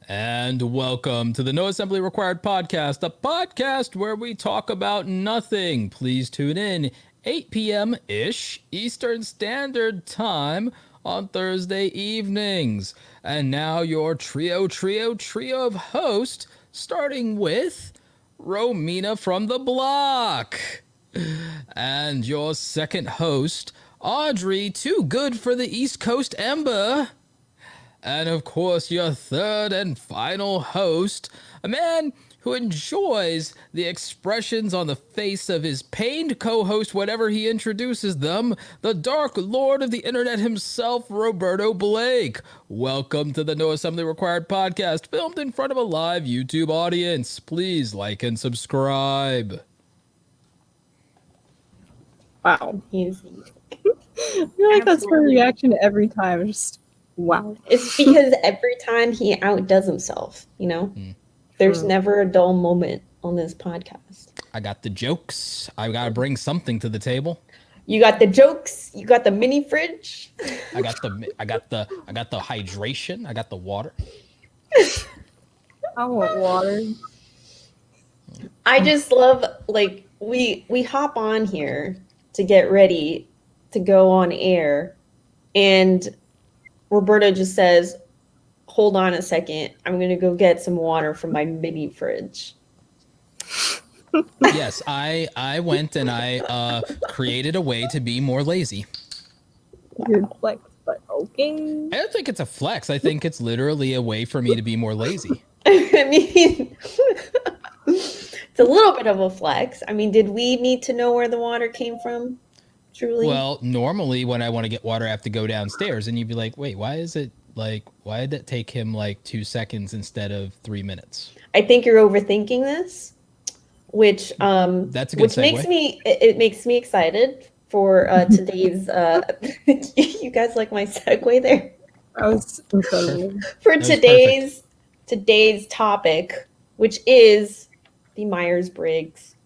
And welcome to the No Assembly Required podcast, a podcast where we talk about nothing. Please tune in 8 p.m.-ish Eastern Standard Time on Thursday evenings. And now your trio of hosts, starting with Romina from the block. And your second host, Audrey, too good for the East Coast Ember. And of course, your third and final host, a man who enjoys the expressions on the face of his pained co-host whenever he introduces them, the Dark Lord of the Internet himself, Roberto Blake. Welcome to the No Assembly Required podcast, filmed in front of a live YouTube audience. Please like and subscribe. Wow. I feel like that's her reaction every time. Just wow. It's because every time he outdoes himself, you know? There's never a dull moment on this podcast. I got the jokes. I got to bring something to the table. You got the jokes, you got the mini fridge. I got the hydration. I got the water. I want water. I just love, like, we hop on here to get ready to go on air, and Roberto just says, hold on a second, I'm gonna go get some water from my mini fridge. Yes, I went and I created a way to be more lazy. Good flex, but okay. I don't think it's a flex. I think it's literally a way for me to be more lazy. I mean, it's a little bit of a flex. I mean, did we need to know where the water came from? Truly? Well, normally when I want to get water, I have to go downstairs, and you'd be like, wait, why did that take him like 2 seconds instead of 3 minutes? I think you're overthinking this, which that's a good which segue. makes me excited for today's you guys like my segue there? That was incredible. For today's topic, which is the Myers-Briggs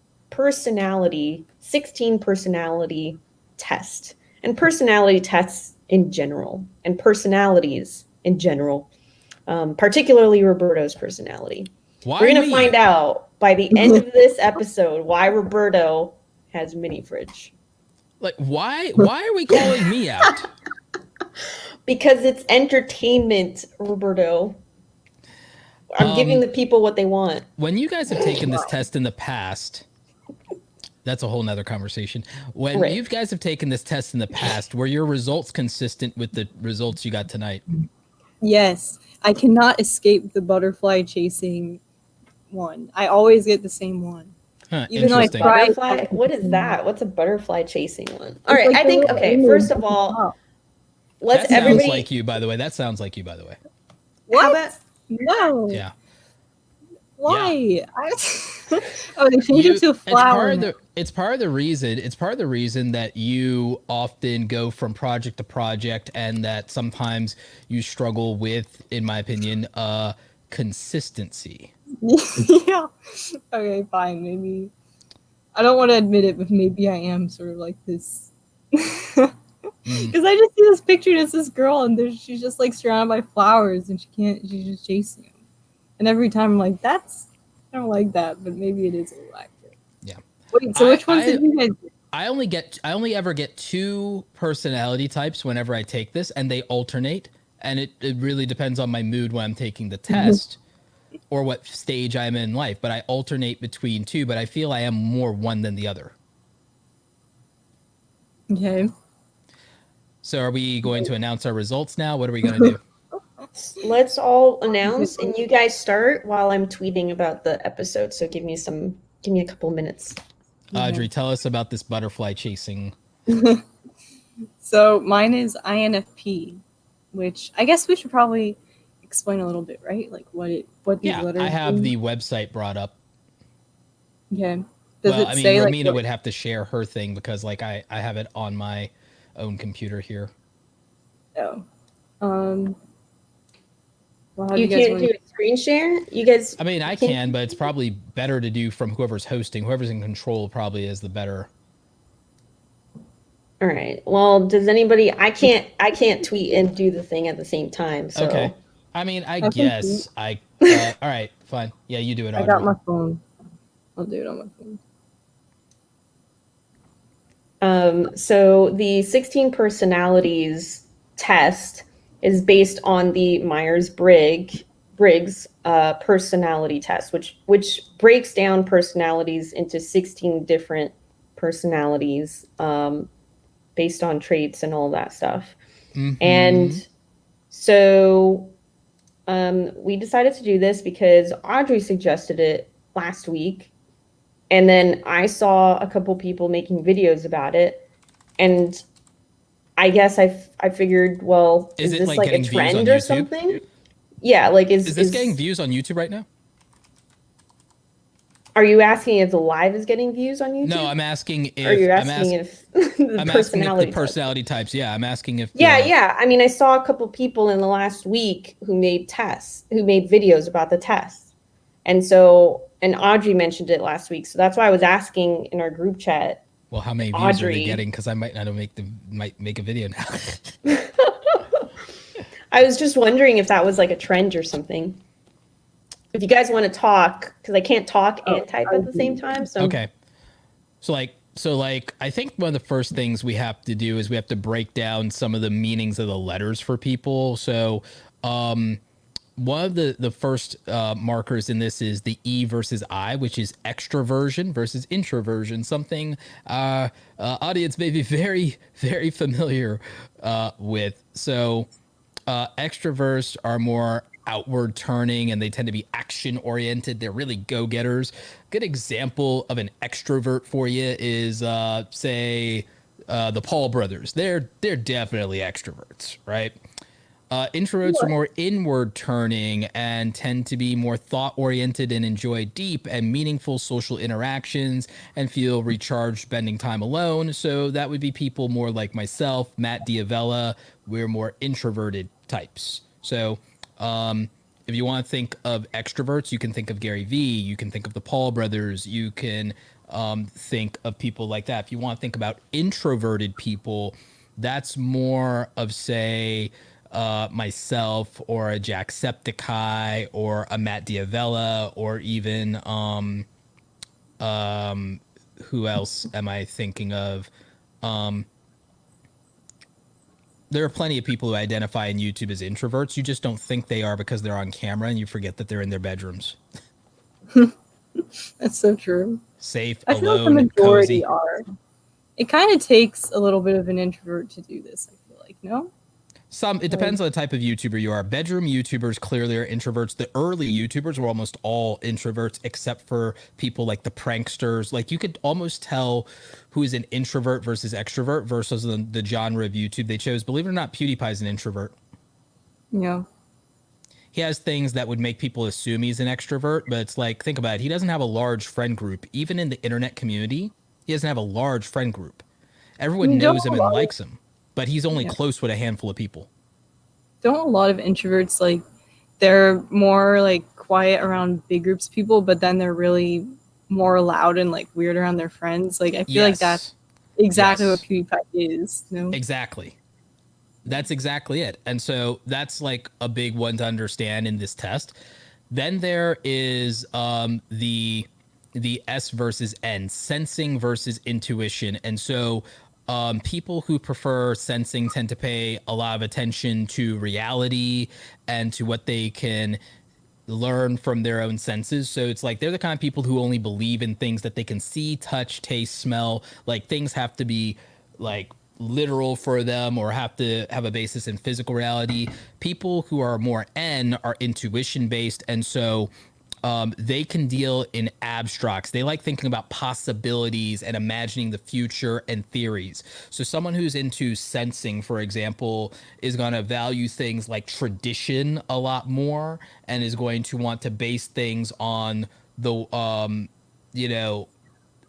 16 personality test, and personality tests in general, and personalities in general, particularly Roberto's personality. We're going to find out by the end of this episode why Roberto has mini fridge. Like, why are we calling me out? Because it's entertainment, Roberto. I'm giving the people what they want. When you guys have taken this test in the past, that's a whole nother conversation. When you guys have taken this test in the past, were your results consistent with the results you got tonight? Yes. I cannot escape the butterfly chasing one. I always get the same one. Huh, even though I butterfly? What is that? What's a butterfly chasing one? All right, I think, okay, first of all, that sounds like you, by the way. What? No. Yeah. Why? Yeah. They changed it to a flower. It's part of the reason that you often go from project to project, and that sometimes you struggle with, in my opinion, consistency. Yeah. Okay, fine. Maybe I don't want to admit it, but maybe I am sort of like this. Because I just see this picture, and it's this girl, and she's just like surrounded by flowers, and she's just chasing them. And every time I'm like, I don't like that, but maybe it is a little accurate. Yeah. Wait, so which ones did you guys do? I only ever get 2 personality types whenever I take this, and they alternate. And it really depends on my mood when I'm taking the test or what stage I'm in life. But I alternate between 2, but I feel I am more one than the other. Okay. So are we going to announce our results now? What are we going to do? Let's all announce, and you guys start while I'm tweeting about the episode. So give me a couple minutes. Audrey, tell us about this butterfly chasing. So mine is INFP, which I guess we should probably explain a little bit, right? Like what these letters I have do. the website brought up. Okay. Romina would have to share her thing because like I have it on my own computer here. Oh. Well, you can't do a screen share? You guys... I mean, I can, but it's probably better to do from whoever's hosting. Whoever's in control probably is the better. All right. Well, does anybody... I can't tweet and do the thing at the same time, so... Okay. I mean, I think guess all right, fine. Yeah, you do it, I Audrey. got my phone. I'll do it on my phone. So the 16 personalities test is based on the Myers-Briggs personality test, which breaks down personalities into 16 different personalities based on traits and all that stuff. And so we decided to do this because Audrey suggested it last week. And then I saw a couple people making videos about it. And I guess I figured, well, Is is it this like like a getting views on trend or YouTube? something? Yeah, like Is this getting views on YouTube right now? Are you asking if the live is getting views on YouTube? No, I'm asking if Or are you asking if the I'm asking if the personality personality types. Yeah, I'm asking if Yeah. I mean, I saw a couple people in the last week who made videos about the test. And Audrey mentioned it last week. So that's why I was asking in our group chat. Well, how many views Audrey, are they getting? Because I might not might make a video now. I was just wondering if that was like a trend or something. If you guys want to talk, because I can't talk and type at the same time. So okay. So I think one of the first things we have to do is we have to break down some of the meanings of the letters for people. So one of the first markers in this is the E versus I, which is extroversion versus introversion, something audience may be very, very familiar with. So extroverts are more outward turning and they tend to be action oriented. They're really go-getters. Good example of an extrovert for you is say the Paul brothers. They're definitely extroverts, right? Introverts are more inward turning and tend to be more thought oriented and enjoy deep and meaningful social interactions and feel recharged spending time alone. So that would be people more like myself, Matt Diavella. We're more introverted types. So if you want to think of extroverts, you can think of Gary Vee, you can think of the Paul brothers, you can think of people like that. If you want to think about introverted people, that's more of, say, myself or a Jacksepticeye or a Matt Diavella or even who else am I thinking of? There are plenty of people who identify in YouTube as introverts. You just don't think they are because they're on camera and you forget that they're in their bedrooms. That's so true. Safe, I feel alone, like the majority cozy. are. It kind of takes a little bit of an introvert to do this, I feel like, no? It depends on the type of YouTuber you are. Bedroom YouTubers clearly are introverts. The early YouTubers were almost all introverts, except for people like the pranksters. Like you could almost tell who is an introvert versus extrovert versus the genre of YouTube they chose. Believe it or not, PewDiePie's an introvert. Yeah. He has things that would make people assume he's an extrovert, but it's like, think about it. He doesn't have a large friend group. Even in the internet community, he doesn't have a large friend group. Everyone knows him and likes him, but he's only close with a handful of people. Don't a lot of introverts, like, they're more, like, quiet around big groups of people, but then they're really more loud and, like, weird around their friends? Like, I feel like that's exactly what PewDiePie is. No? Exactly. That's exactly it. And so that's like a big one to understand in this test. Then there is the S versus N, sensing versus intuition. And so people who prefer sensing tend to pay a lot of attention to reality and to what they can learn from their own senses. So it's like they're the kind of people who only believe in things that they can see, touch, taste, smell. Like things have to be like literal for them or have to have a basis in physical reality. People who are more N are intuition based, and so they can deal in abstracts. They like thinking about possibilities and imagining the future and theories. So someone who's into sensing, for example, is going to value things like tradition a lot more and is going to want to base things on the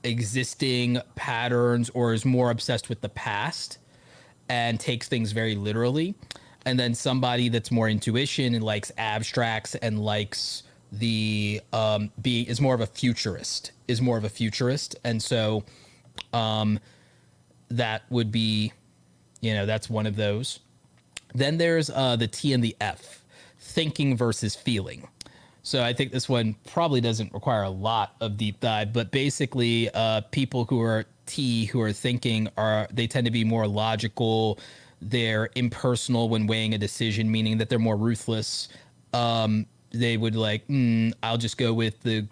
existing patterns, or is more obsessed with the past and takes things very literally. And then somebody that's more intuition and likes abstracts and likes the is more of a futurist, and so that would be, that's one of those. Then there's the T and the F, thinking versus feeling. So I think this one probably doesn't require a lot of deep dive, but basically people who are T, who are thinking, they tend to be more logical. They're impersonal when weighing a decision, meaning that they're more ruthless. They would like, I'll just go with the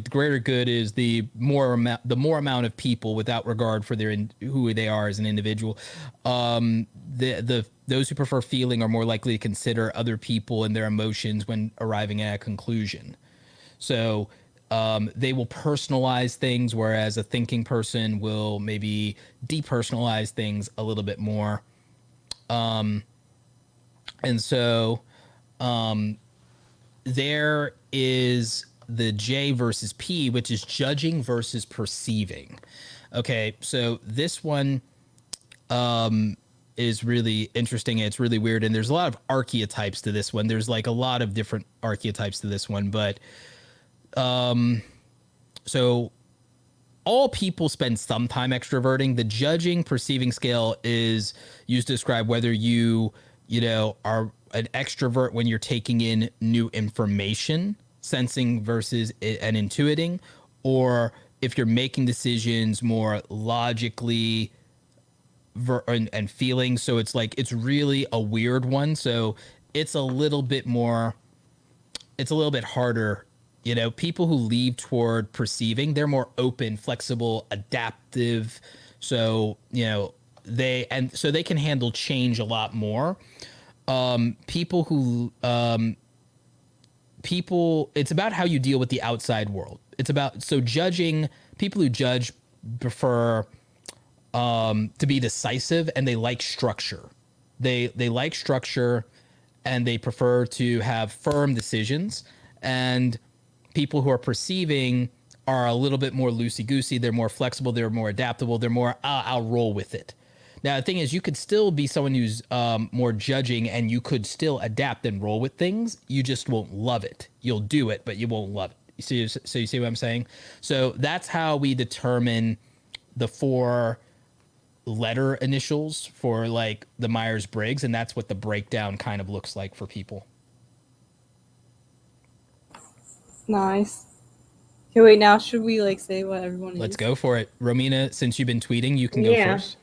greater good is the more amount of people without regard for who they are as an individual. Those who prefer feeling are more likely to consider other people and their emotions when arriving at a conclusion. So they will personalize things, whereas a thinking person will maybe depersonalize things a little bit more. And so there is the J versus P, which is judging versus perceiving. Okay, so this one is really interesting. It's really weird, and there's a lot of archetypes to this one. There's like a lot of different archetypes to this one, but so all people spend some time extroverting. The judging perceiving scale is used to describe whether you are an extrovert when you're taking in new information, sensing versus and intuiting, or if you're making decisions more logically and feeling. So it's like, it's really a weird one. So it's a little bit harder. People who lean toward perceiving, they're more open, flexible, adaptive. So, they can handle change a lot more. People, it's about how you deal with the outside world. It's about, so judging, people who judge prefer to be decisive, and they like structure. They like structure, and they prefer to have firm decisions. And people who are perceiving are a little bit more loosey-goosey. They're more flexible. They're more adaptable. They're more, I'll roll with it. Now, the thing is, you could still be someone who's more judging, and you could still adapt and roll with things. You just won't love it. You'll do it, but you won't love it. So you see what I'm saying? So that's how we determine the 4 letter initials for like the Myers-Briggs, and that's what the breakdown kind of looks like for people. Nice. Okay, wait, now should we like say what everyone is? Let's go for it. Romina, since you've been tweeting, you can go first.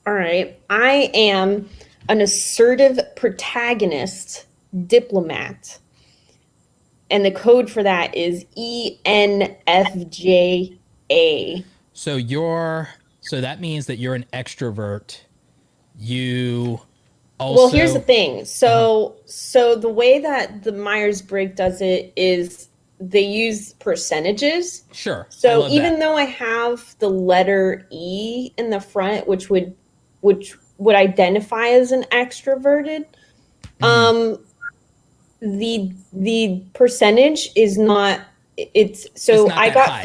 All right. I am an assertive protagonist diplomat. And the code for that is ENFJA. So that means that you're an extrovert. You also... Well, here's the thing. So the way that the Myers-Briggs does it is they use percentages. Sure. So even though I have the letter E in the front, which would identify as an extroverted, the percentage is not. So I got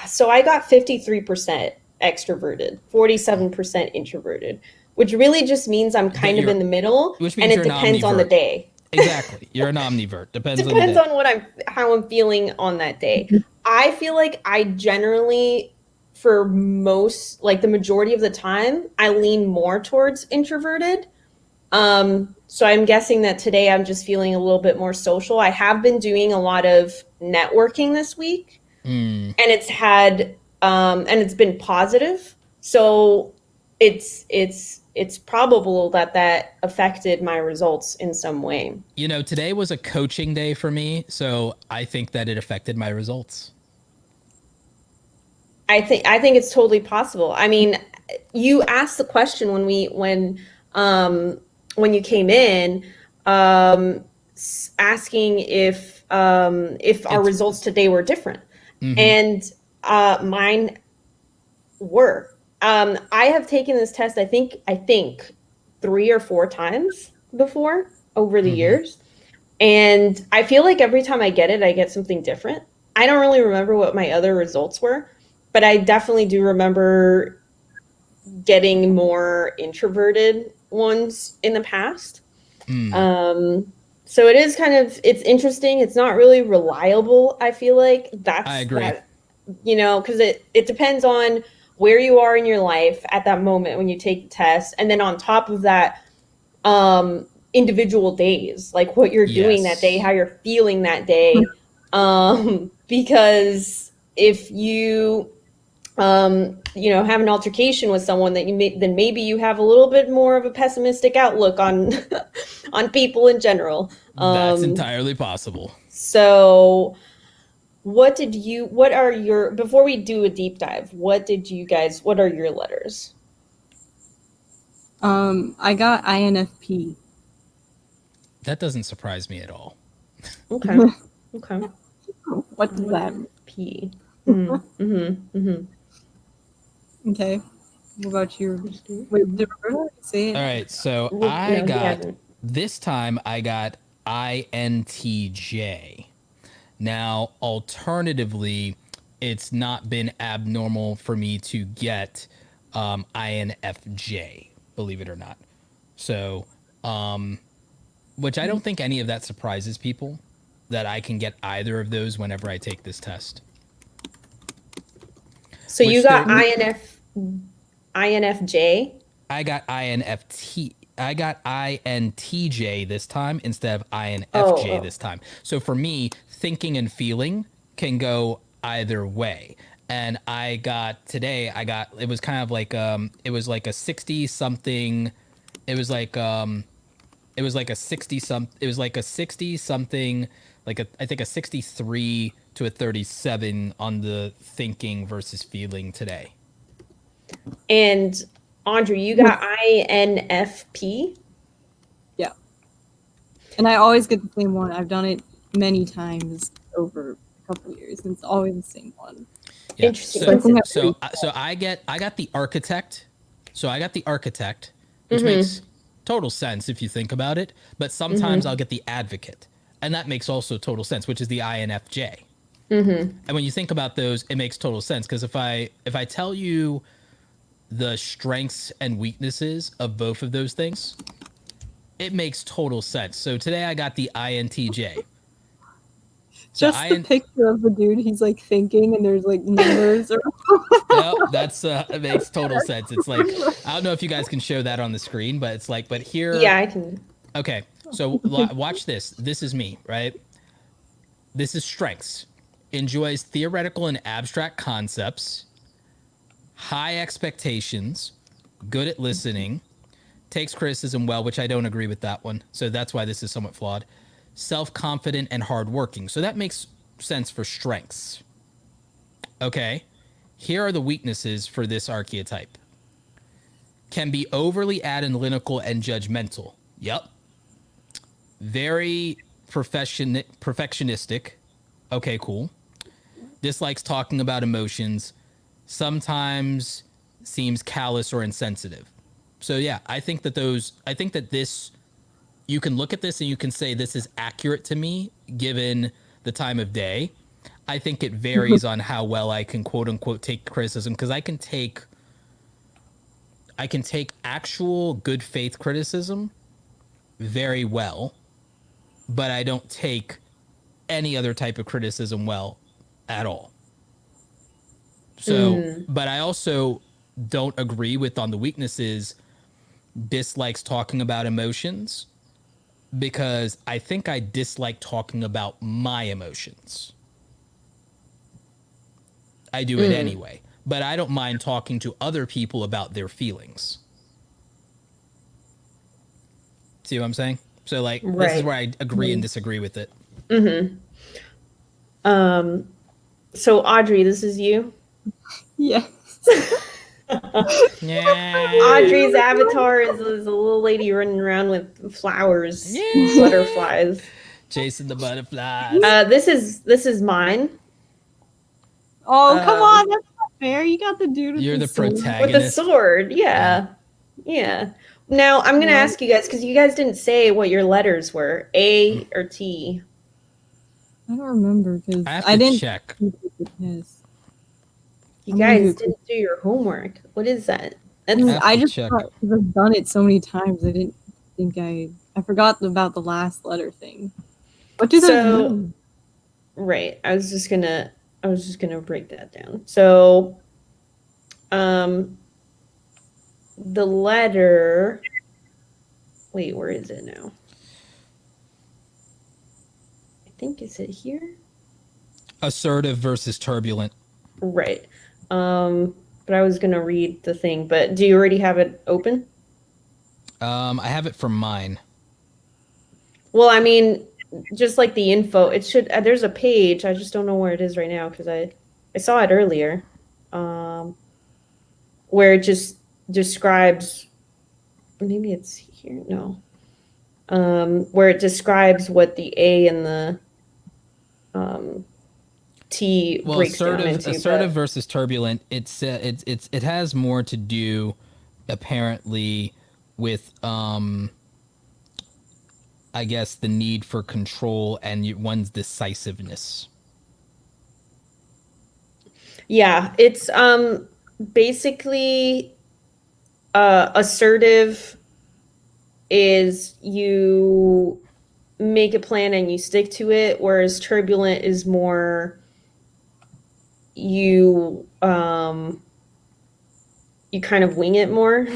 So I got 53% extroverted, 47% introverted, which really just means I'm kind of in the middle, and it depends on the day. Exactly. You're an omnivert. Depends on how I'm feeling on that day. I feel like I generally, for most, like the majority of the time, I lean more towards introverted. So I'm guessing that today I'm just feeling a little bit more social. I have been doing a lot of networking this week, and it's been positive. So it's probable that affected my results in some way. Today was a coaching day for me, so I think that it affected my results. I think it's totally possible. I mean, you asked the question when you came in, asking if our results today were different, and mine were. I have taken this test, I think 3 or 4 times before over the years. And I feel like every time I get it, I get something different. I don't really remember what my other results were, but I definitely do remember getting more introverted ones in the past. So it is it's interesting. It's not really reliable. I feel like I agree. Because it depends on where you are in your life at that moment when you take the test. And then on top of that, individual days, like what you're doing that day, how you're feeling that day. Because if you have an altercation with someone that then maybe you have a little bit more of a pessimistic outlook on on people in general. That's entirely possible. So before we do a deep dive, what are your letters? I got INFP. That doesn't surprise me at all. Okay. Okay. What does that mean? P. Mm-hmm. Okay. What about you? Wait, did Roberto say it? All right, so this time I got INTJ. Now, alternatively, it's not been abnormal for me to get INFJ, believe it or not. So, which I don't think any of that surprises people, that I can get either of those whenever I take this test. So you got INFJ? I got INTJ this time instead of INFJ this time. So for me, thinking and feeling can go either way. And it was kind of like it was like a 60 something. It was like a 60 something, I think a 63 to a 37 on the thinking versus feeling today. And Audrey, you got INFP? Yeah. And I always get the same one. I've done it many times over a couple of years, and it's always the same one. Yeah. Interesting. So I got the architect. So I got the architect, which makes total sense if you think about it. But sometimes I'll get the advocate, and that makes also total sense, which is the INFJ. And when you think about those, it makes total sense, because if I tell you the strengths and weaknesses of both of those things, it makes total sense. So today I got the INTJ. Just the picture of the dude, he's like thinking, and there's like numbers. Yep, it makes total sense. It's like, I don't know if you guys can show that on the screen, but it's like, but here. Yeah, I can. Okay, so watch this. This is me, right? This is strengths. Enjoys theoretical and abstract concepts. High expectations. Good at listening. Takes criticism well, which I don't agree with that one. So that's why this is somewhat flawed. Self-confident and hardworking. So that makes sense for strengths. Okay. Here are the weaknesses for this archetype. Can be overly analytical and judgmental. Yep. Very perfectionistic. Okay, cool. Dislikes talking about emotions. Sometimes seems callous or insensitive. So yeah, I think that this, you can look at this and you can say this is accurate to me given the time of day. I think it varies on how well I can quote unquote take criticism, because I can take actual good faith criticism very well, but I don't take any other type of criticism well at all. So, but I also don't agree with, on the weaknesses, dislikes talking about emotions, because I think I dislike talking about my emotions. I do it anyway, but I don't mind talking to other people about their feelings. See what I'm saying? So like, This is where I agree and disagree with it. So Audrey, this is you? Yes. Audrey's avatar is a little lady running around with flowers, butterflies. Chasing the butterflies. This is mine. Oh, come on, that's not fair. You got the dude with You're the sword. protagonist. With the sword, yeah. Now I'm gonna ask you guys, because you guys didn't say what your letters were, A or T. I don't remember, because I didn't check. You guys didn't do your homework. What is that? I just thought, because I've done it so many times, I didn't think I forgot about the last letter thing. What do those mean? Right. I was just gonna break that down. So the letter, wait, where is it now? think, is it here? Assertive versus turbulent. Right. But I was gonna read the thing, but do you already have it open? I have it from mine. Well, I mean, just like the info, it should. There's a page. I just don't know where it is right now because I saw it earlier, where it just describes. Maybe it's here. No. Where it describes what the A and the T breaks down into. Assertive versus turbulent. It has more to do, apparently, with I guess the need for control and one's decisiveness. Yeah, it's basically assertive is you make a plan and you stick to it, whereas turbulent is more you you kind of wing it more.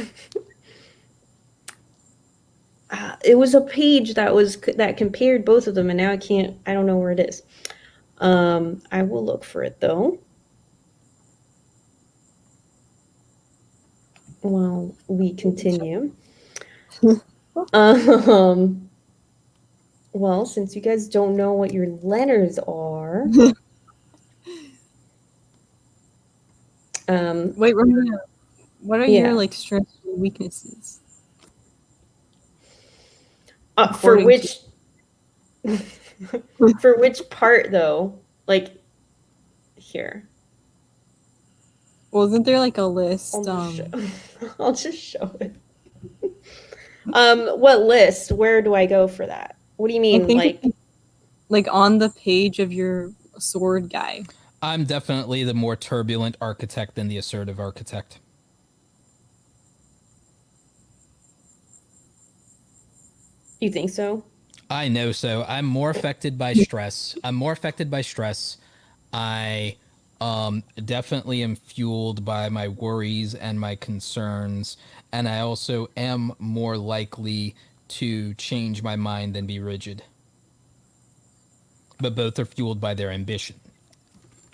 It was a page that compared both of them, and now I don't know where it is. I will look for it though. Well, we continue. Well, since you guys don't know what your letters are, Wait, Romina, what are your like strengths and weaknesses? for which for which part though? Like here. Well, isn't there like a list? I'll just show it. What list? Where do I go for that? What do you mean? Like on the page of your sword guy. I'm definitely the more turbulent architect than the assertive architect. You think so? I know so. I'm more affected by stress. I definitely am fueled by my worries and my concerns, and I also am more likely to change my mind than be rigid. But both are fueled by their ambition.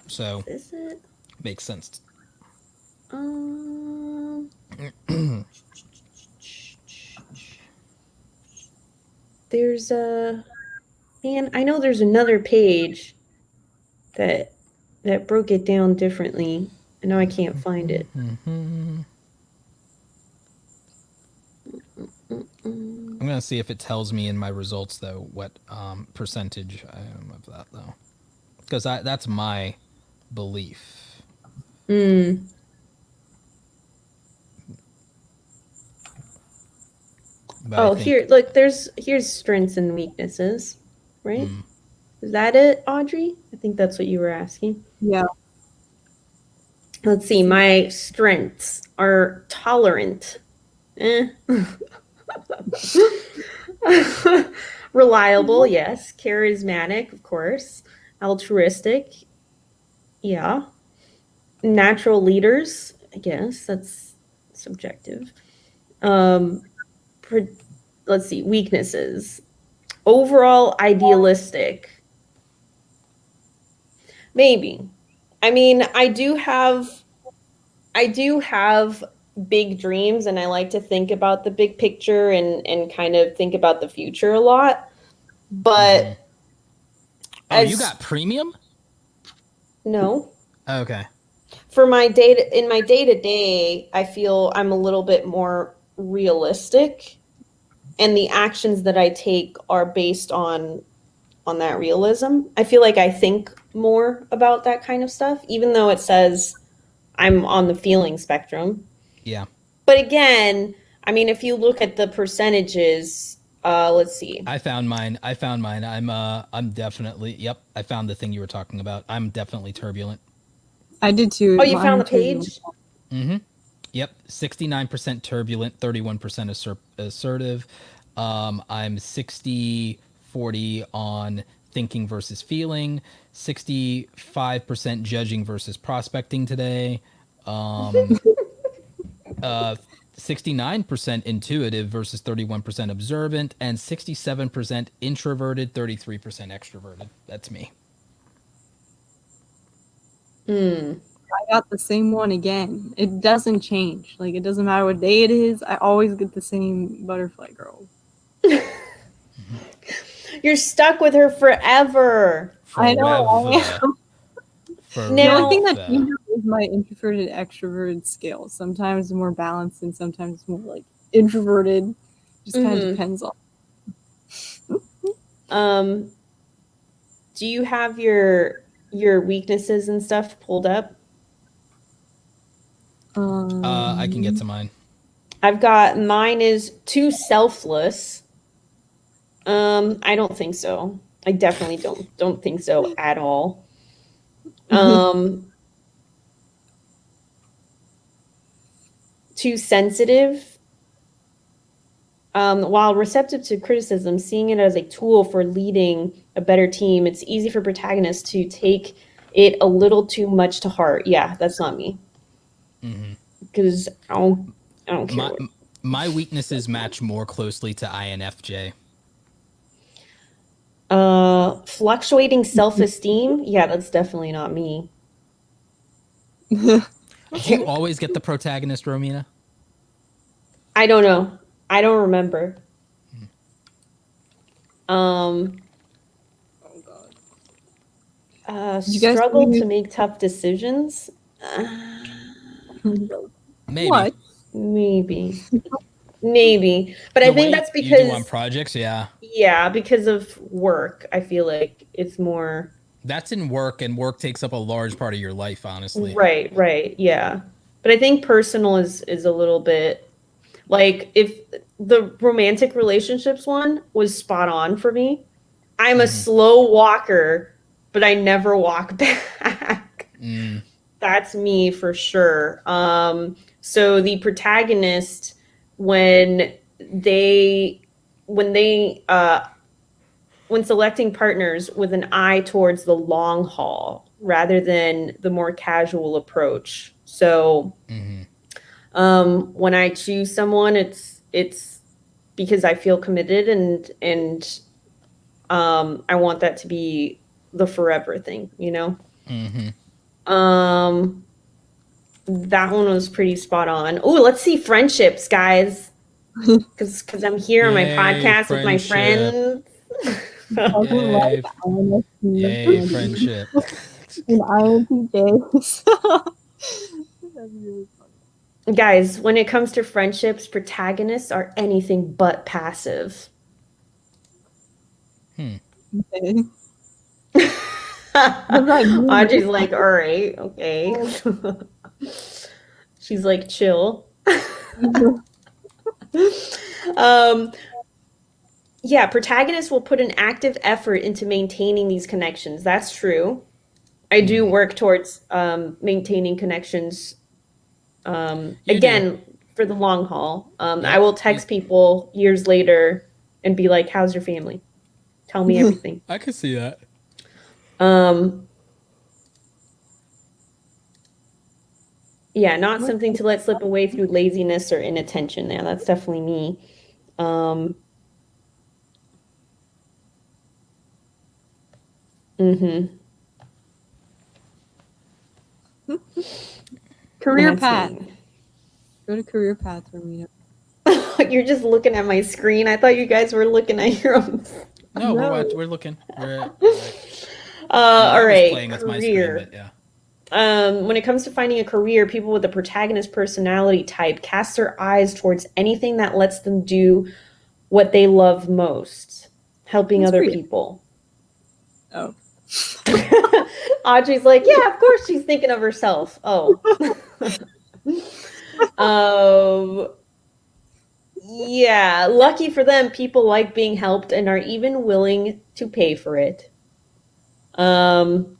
So, is it? Makes sense. There's man, I know there's another page that broke it down differently, and now I can't find it. I'm gonna see if it tells me in my results though what percentage I am of that though, because that's my belief. But here, look, here's strengths and weaknesses, right? Is that it, Audrey? I think that's what you were asking. Yeah. Let's see. My strengths are tolerant. Reliable, yes. Charismatic, of course. Altruistic, yeah. Natural leaders, I guess. That's subjective. Let's see. Weaknesses. Overall idealistic. Maybe. I mean, I do have big dreams, and I like to think about the big picture and kind of think about the future a lot. But you got premium? No. Okay. For my day-to-day, I feel I'm a little bit more realistic, and the actions that I take are based on that realism. I feel like I think more about that kind of stuff, even though it says I'm on the feeling spectrum. Yeah. But again, I mean, if you look at the percentages, let's see. I found mine. I'm definitely, yep, I found the thing you were talking about. I'm definitely turbulent. I did too. Oh, you found the page? Mm-hmm. Yep. 69% turbulent, 31% assertive. I'm 60-40 on thinking versus feeling, 65% judging versus prospecting today. 69% intuitive versus 31% observant, and 67% introverted, 33% extroverted. That's me. I got the same one again. It doesn't change. Like, it doesn't matter what day it is. I always get the same butterfly girl. You're stuck with her forever. I know. Forever. The only thing that Forever. changes is my introverted extroverted scale. Sometimes more balanced and sometimes more like introverted. Just kind of depends on. Do you have your weaknesses and stuff pulled up? I can get to mine. I've got mine is too selfless. I don't think so. I definitely don't think so at all. Too sensitive. While receptive to criticism, seeing it as a tool for leading a better team, it's easy for protagonists to take it a little too much to heart. Yeah, that's not me. Because I don't care. My weaknesses match more closely to INFJ. Fluctuating self-esteem. Yeah, that's definitely not me. Do you always get the protagonist, Romina? I don't know. I don't remember. Oh God. Struggle to make tough decisions. Maybe. What? Maybe. But The I think way that's you because do on projects, yeah. Yeah, because of work. I feel like it's more. That's in work, and work takes up a large part of your life, honestly. Right, yeah. But I think personal is a little bit like if the romantic relationships one was spot on for me. I'm a slow walker, but I never walk back. That's me for sure. So the protagonist, when selecting partners with an eye towards the long haul rather than the more casual approach. So when I choose someone, it's because I feel committed and I want that to be the forever thing, you know? That one was pretty spot on. Oh, let's see friendships, guys. Because I'm here on my podcast with my friends. Yay, friendship. And INTJ. That's really funny. Guys, when it comes to friendships, protagonists are anything but passive. Okay. Audrey's like, all right, okay. She's like, chill. Yeah, protagonists will put an active effort into maintaining these connections. That's true. I do work towards maintaining connections. Again, for the long haul. I will text people years later and be like, how's your family? Tell me everything. I could see that. Yeah, not something to let slip away through laziness or inattention. Yeah, that's definitely me. Career path. Go to career path, Romina. You're just looking at my screen. I thought you guys were looking at your own. No, we're looking. All right. Playing with my Career. screen, but yeah. When it comes to finding a career, people with the protagonist personality type cast their eyes towards anything that lets them do what they love most, helping other people. Oh. Audrey's like, yeah, of course she's thinking of herself. Oh. Yeah, lucky for them, people like being helped and are even willing to pay for it. Don't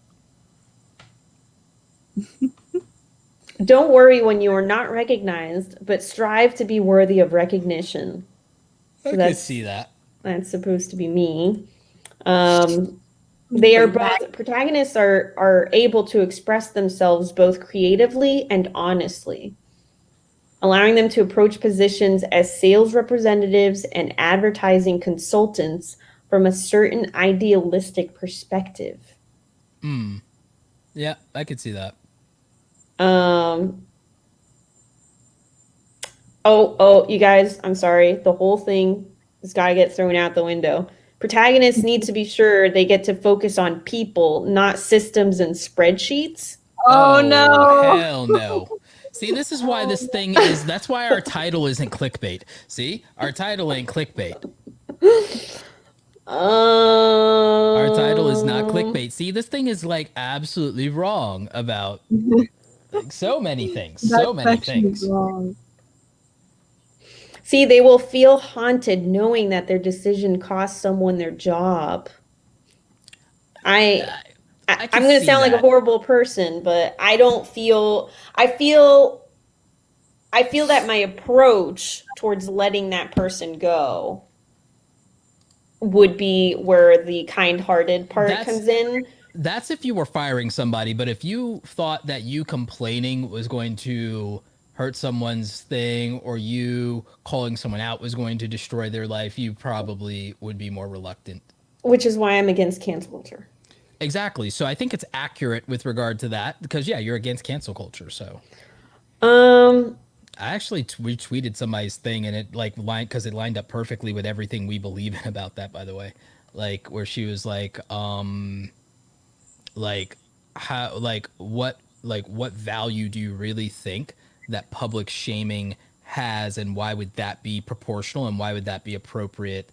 worry when you are not recognized, but strive to be worthy of recognition. So I could see that. That's supposed to be me. They are both protagonists are able to express themselves both creatively and honestly. allowing them to approach positions as sales representatives and advertising consultants from a certain idealistic perspective. Yeah, I could see that. Oh, you guys, I'm sorry. The whole thing has got to get thrown out the window. Protagonists need to be sure they get to focus on people, not systems and spreadsheets. Oh no. Hell no. See, this is why this thing is, that's why our title isn't clickbait. See, our title ain't clickbait. Our title is not clickbait. See, this thing is like absolutely wrong about like, so many things. So many things. Wrong. See, they will feel haunted knowing that their decision cost someone their job. I'm going to sound like a horrible person, but I feel that my approach towards letting that person go would be where the kind-hearted part comes in. That's if you were firing somebody, but if you thought that you complaining was going to hurt someone's thing, or you calling someone out was going to destroy their life, you probably would be more reluctant. Which is why I'm against cancel culture. Exactly. So I think it's accurate with regard to that, because yeah, you're against cancel culture. So I actually retweeted somebody's thing, and it because it lined up perfectly with everything we believe in about that, by the way. Like where she was like what value do you really think that public shaming has, and why would that be proportional, and why would that be appropriate?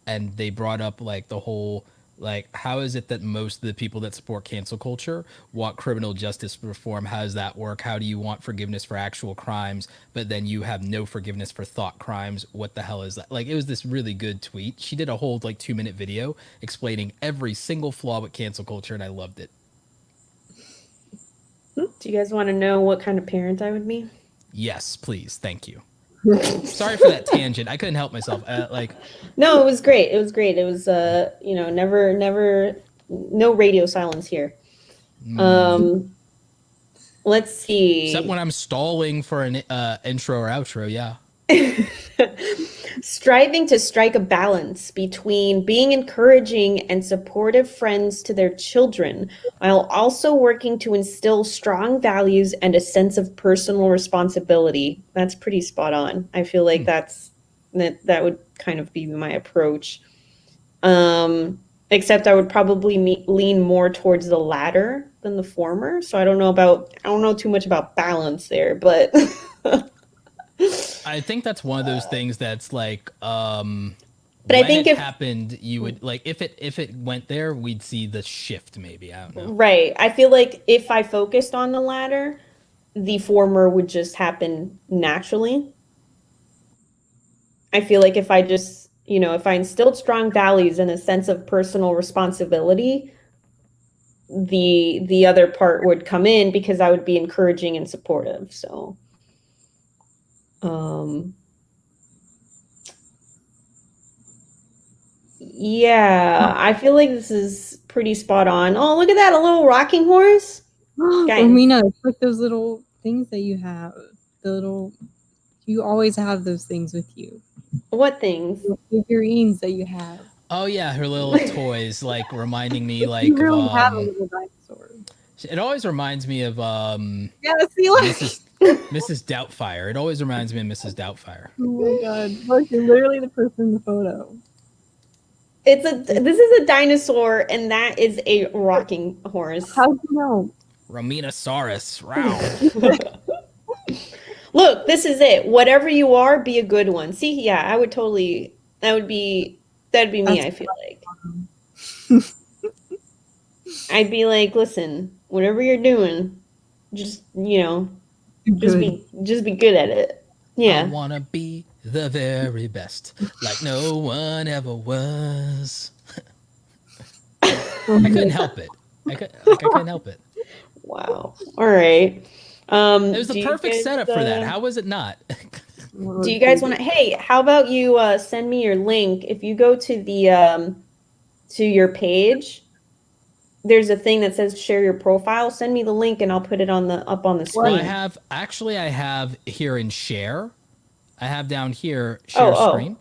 And they brought up like the whole, like, how is it that most of the people that support cancel culture want criminal justice reform? How does that work? How do you want forgiveness for actual crimes, but then you have no forgiveness for thought crimes? What the hell is that? Like, it was this really good tweet. She did a whole 2-minute video explaining every single flaw with cancel culture, and I loved it. Do you guys want to know what kind of parent I would be? Yes, please. Thank you. Sorry for that tangent. I couldn't help myself. No, it was great. It was great. It was, never, no radio silence here. Let's see. Except when I'm stalling for an intro or outro, yeah. Striving to strike a balance between being encouraging and supportive friends to their children, while also working to instill strong values and a sense of personal responsibility. That's pretty spot on. I feel like that would kind of be my approach. Except I would probably lean more towards the latter than the former. So I don't know too much about balance there, but I think that's one of those things that's like, but I think if it happened, you would like, if it went there, we'd see the shift maybe. I don't know. Right. I feel like if I focused on the latter, the former would just happen naturally. I feel like if I just, if I instilled strong values and a sense of personal responsibility, the other part would come in because I would be encouraging and supportive. So yeah, I feel like this is pretty spot on. Oh, look at that, a little rocking horse. Romina, it's like those little things that you have. You always have those things with you. What things? The figurines that you have. Oh yeah, her little toys, like reminding me like you really have a little dinosaur. It always reminds me of Mrs. Doubtfire. It always reminds me of Mrs. Doubtfire. Oh my god. Look, you're literally the person in the photo. This is a dinosaur, and that is a rocking horse. How'd you know? Romina-saurus. Wow. Look, this is it. Whatever you are, be a good one. See, yeah, I would totally. That'd be me. I feel like. I'd be like, listen, whatever you're doing, just just be good at it. Yeah. I wanna be the very best, like no one ever was. I couldn't help it. I couldn't help it. Wow. All right. It was the perfect setup for that. How was it not? Do you guys want to? Hey, how about you send me your link? If you go to the to your page, there's a thing that says share your profile. Send me the link and I'll put it up on the screen. Well, I have here in share. I have down here share screen.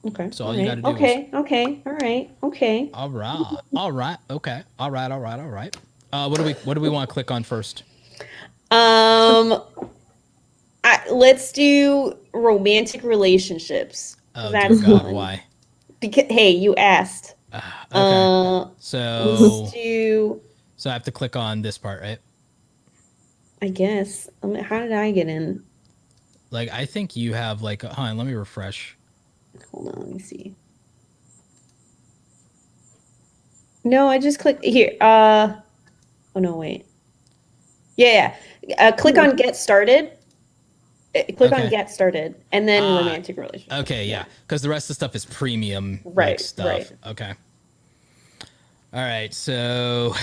Okay. So all you got to do is okay. All right. Okay. All right. Okay. All right. What do we want to click on first? Let's do romantic relationships. Oh, dear God, why? Because hey, you asked. Okay. Let's do. So I have to click on this part, right? I guess. How did I get in? Like, I think you have like. Hold on, let me refresh. Hold on, let me see. No, I just clicked here. Oh no, wait. Yeah. Click on get started. Click on get started, and then romantic relationship. Okay, yeah, because the rest of the stuff is premium stuff. Right. Okay. All right, so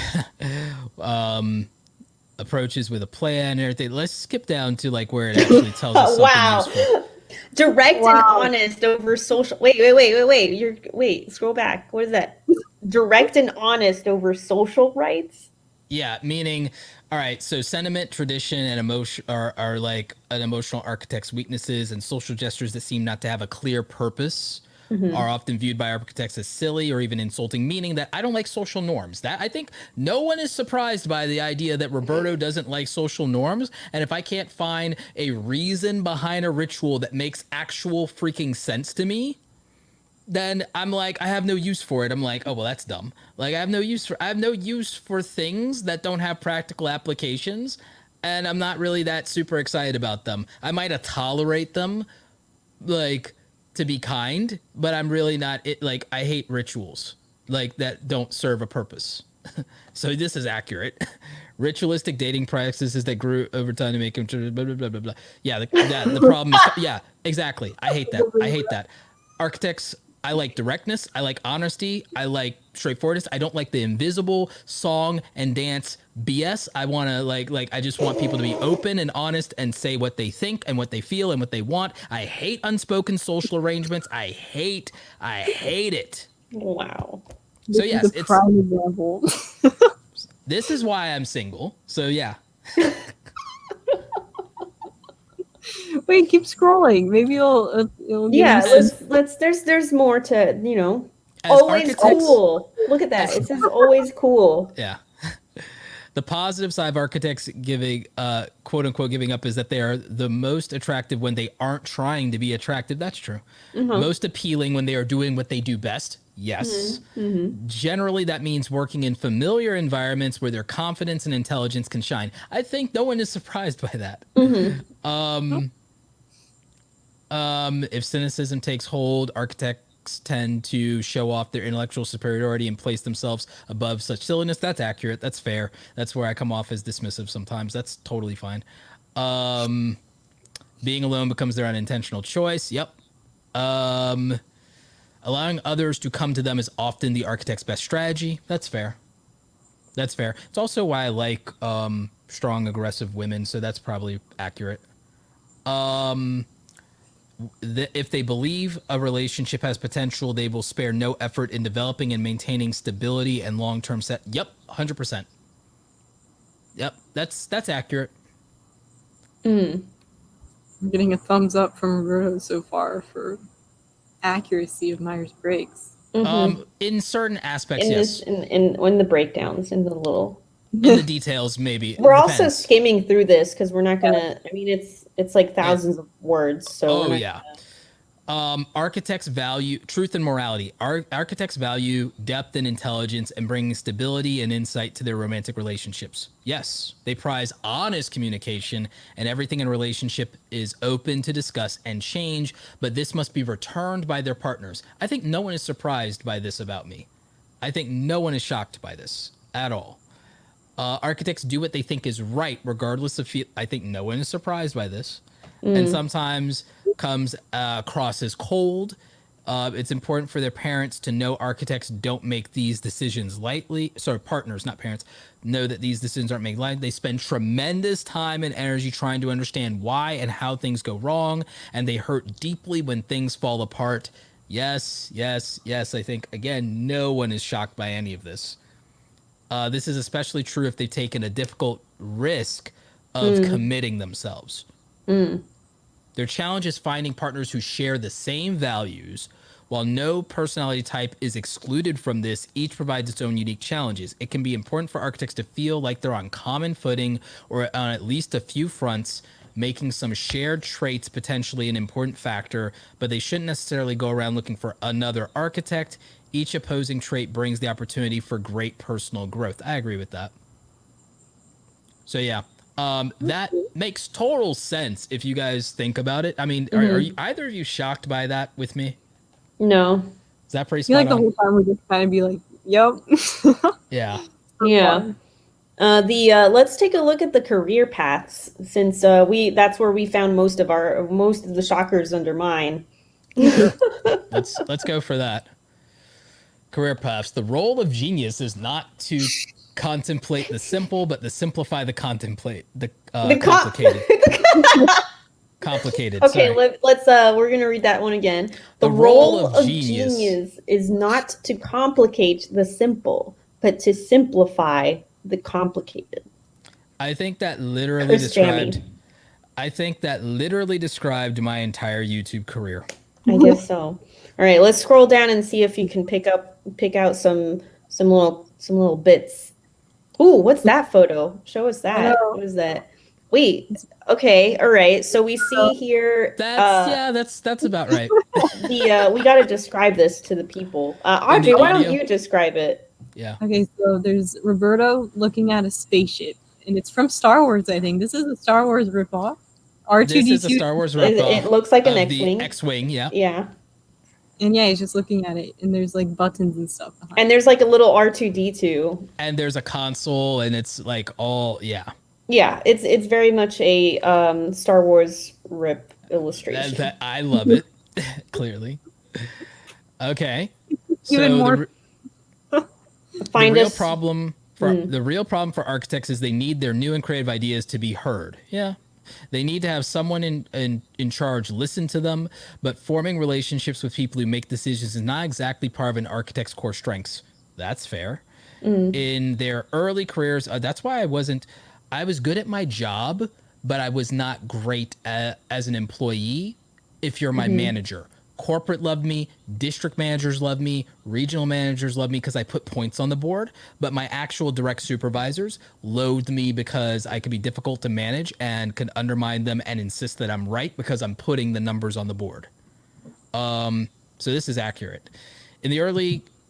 approaches with a plan and everything. Let's skip down to like where it actually tells us something useful. Direct and honest over social. Wait. Scroll back. What is that? Direct and honest over social rights. Yeah, meaning, all right, so sentiment, tradition, and emotion are like an emotional architect's weaknesses, and social gestures that seem not to have a clear purpose are often viewed by architects as silly or even insulting, meaning that I don't like social norms. That I think no one is surprised by the idea that Roberto doesn't like social norms, and if I can't find a reason behind a ritual that makes actual freaking sense to me, then I'm like, I have no use for it. I'm like, oh, well, that's dumb. Like, I have no use for things that don't have practical applications, and I'm not really that super excited about them. I might tolerate them, like, to be kind, but I'm really not like, I hate rituals like that don't serve a purpose. So this is accurate. Ritualistic dating practices that grew over time to make them blah, blah, blah, blah, blah. Yeah, the problem is, yeah, exactly. I hate that. Architects, I like directness. I like honesty. I like straightforwardness. I don't like the invisible song and dance BS. I want to I just want people to be open and honest and say what they think and what they feel and what they want. I hate unspoken social arrangements. I hate it. Wow. So yes, it's a prime example. This is why I'm single. So yeah. Wait, keep scrolling. Maybe it'll let's there's more to, you know. As always cool. Look at that. It says always cool. Yeah. The positive side of architects giving quote unquote giving up is that they are the most attractive when they aren't trying to be attractive. That's true. Most appealing when they are doing what they do best. Yes. Generally, that means working in familiar environments where their confidence and intelligence can shine. I think no one is surprised by that. If cynicism takes hold, architects tend to show off their intellectual superiority and place themselves above such silliness. That's accurate. That's fair. That's where I come off as dismissive sometimes. That's totally fine. Being alone becomes their unintentional choice. Yep. Allowing others to come to them is often the architect's best strategy. That's fair. That's fair. It's also why I like strong, aggressive women, so that's probably accurate. If they believe a relationship has potential, they will spare no effort in developing and maintaining stability and long-term set. Yep, 100%. Yep, that's accurate. I'm getting a thumbs up from Roberto so far for accuracy of Myers-Briggs. In certain aspects, yes. In the breakdowns, in the little... In the details, maybe. We're also skimming through this because we're not gonna... I mean, it's like thousands of words, so... Architects value truth and morality. Architects value depth and intelligence and bringing stability and insight to their romantic relationships. Yes, they prize honest communication, and everything in a relationship is open to discuss and change, but this must be returned by their partners. I think no one is surprised by this about me. I think no one is shocked by this at all. Architects do what they think is right, regardless of I think no one is surprised by this. And sometimes comes across as cold. It's important for their parents to know architects don't make these decisions lightly. Sorry, partners, not parents, know that these decisions aren't made lightly. They spend tremendous time and energy trying to understand why and how things go wrong, and they hurt deeply when things fall apart. Yes. I think, again, no one is shocked by any of this. This is especially true if they've taken a difficult risk of committing themselves. Their challenge is finding partners who share the same values. While no personality type is excluded from this, each provides its own unique challenges. It can be important for architects to feel like they're on common footing or on at least a few fronts, making some shared traits potentially an important factor, but they shouldn't necessarily go around looking for another architect. Each opposing trait brings the opportunity for great personal growth. I agree with that. So yeah, that makes total sense if you guys think about it. I mean, are you, either of you shocked by that with me? No. Is that pretty I feel spot like the on? whole time we just kind of be like, "Yep." Yeah. Yeah. Let's take a look at the career paths, since that's where we found most of the shockers under mine. Let's go for that. Career paths. The role of genius is not to contemplate the simple, but to simplify the complicated. Complicated. Okay, sorry. let's we're gonna read that one again. The role of genius is not to complicate the simple, but to simplify the complicated. I think that literally Chris described. Jammy. I think that literally described my entire YouTube career. I guess so. All right, let's scroll down and see if you can pick out some little bits. Ooh, what's that photo? Show us that. What is that? Wait. Okay. All right. So we see here. That's about right. We got to describe this to the people. Audrey, why don't you describe it? Yeah. Okay, so there's Roberto looking at a spaceship, and it's from Star Wars, I think. This is a Star Wars ripoff. R2D2. This is a Star Wars ripoff. It looks like an X-wing. X-wing, yeah. Yeah. And yeah, he's just looking at it, and there's like buttons and stuff behind. And there's like a little R2D2. And there's a console, and it's like all Yeah, it's very much a Star Wars rip illustration. I love it. Clearly. Okay. Even So more. the real problem for architects is they need their new and creative ideas to be heard. Yeah. They need to have someone in charge listen to them, but forming relationships with people who make decisions is not exactly part of an architect's core strengths. That's fair. In their early careers, that's why I was good at my job, but I was not great as an employee. If you're my manager, corporate loved me, district managers loved me, regional managers loved me because I put points on the board, but my actual direct supervisors loathed me because I could be difficult to manage and could undermine them and insist that I'm right because I'm putting the numbers on the board. So this is accurate.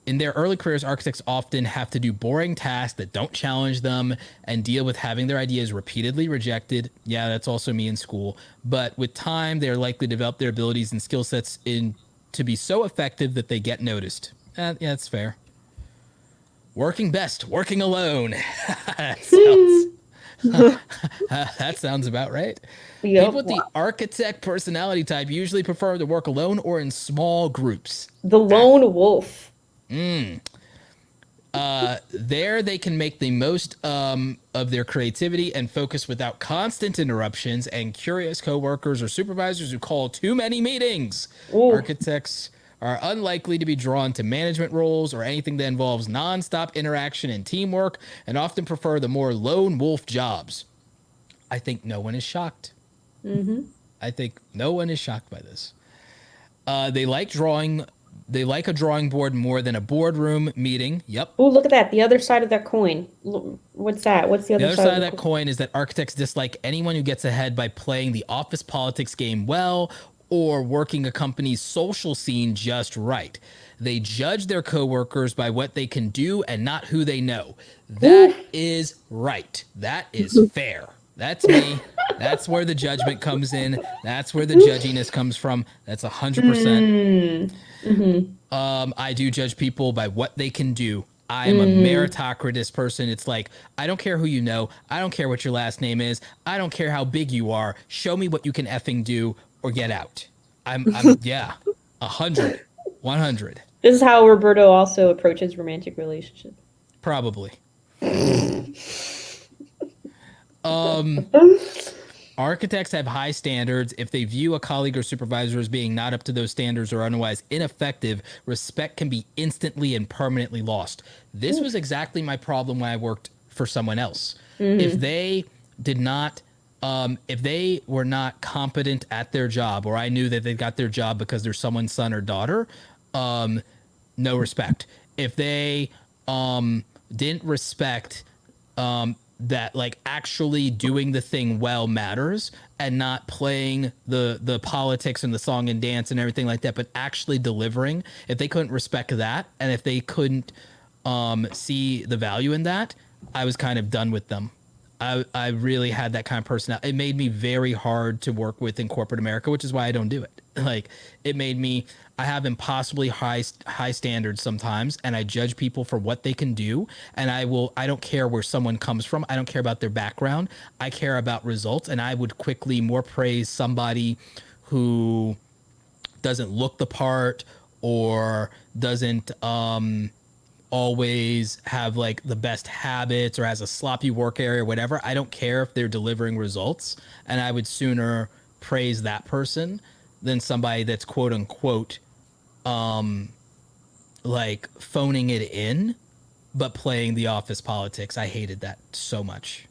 In their early careers, architects often have to do boring tasks that don't challenge them and deal with having their ideas repeatedly rejected. Yeah, that's also me in school. But with time, they're likely to develop their abilities and skill sets to be so effective that they get noticed. Yeah, that's fair. Working best, working alone. That sounds about right. Yep. People with the architect personality type usually prefer to work alone or in small groups. The lone wolf. There they can make the most of their creativity and focus without constant interruptions and curious coworkers or supervisors who call too many meetings. Ooh. Architects are unlikely to be drawn to management roles or anything that involves nonstop interaction and teamwork, and often prefer the more lone wolf jobs. I think no one is shocked. I think no one is shocked by this. They like a drawing board more than a boardroom meeting. Yep. Oh, look at that. The other side of that coin. What's that? What's the other side of that coin is that architects dislike anyone who gets ahead by playing the office politics game well or working a company's social scene just right. They judge their coworkers by what they can do and not who they know. That is right. That is fair. That's me. That's where the judgment comes in. That's where the judginess comes from. That's 100%. I do judge people by what they can do. I am a meritocratic person. It's like, I don't care who you know. I don't care what your last name is. I don't care how big you are. Show me what you can effing do or get out. I'm 100, 100. This is how Roberto also approaches romantic relationships. Probably. Architects have high standards. If they view a colleague or supervisor as being not up to those standards or otherwise ineffective, respect can be instantly and permanently lost. This was exactly my problem when I worked for someone else. If they did not, if they were not competent at their job, or I knew that they got their job because they're someone's son or daughter, no respect. If they didn't respect that like actually doing the thing well matters and not playing the politics and the song and dance and everything like that, but actually delivering, if they couldn't respect that and if they couldn't see the value in that, I was kind of done with them. I really had that kind of personality. It made me very hard to work with in corporate America, which is why I don't do it. Like it made me, I have impossibly high standards sometimes, and I judge people for what they can do. And I don't care where someone comes from. I don't care about their background. I care about results. And I would quickly more praise somebody who doesn't look the part or doesn't, always have like the best habits or has a sloppy work area or whatever. I don't care if they're delivering results, and I would sooner praise that person than somebody that's quote unquote like phoning it in but playing the office politics. I hated that so much.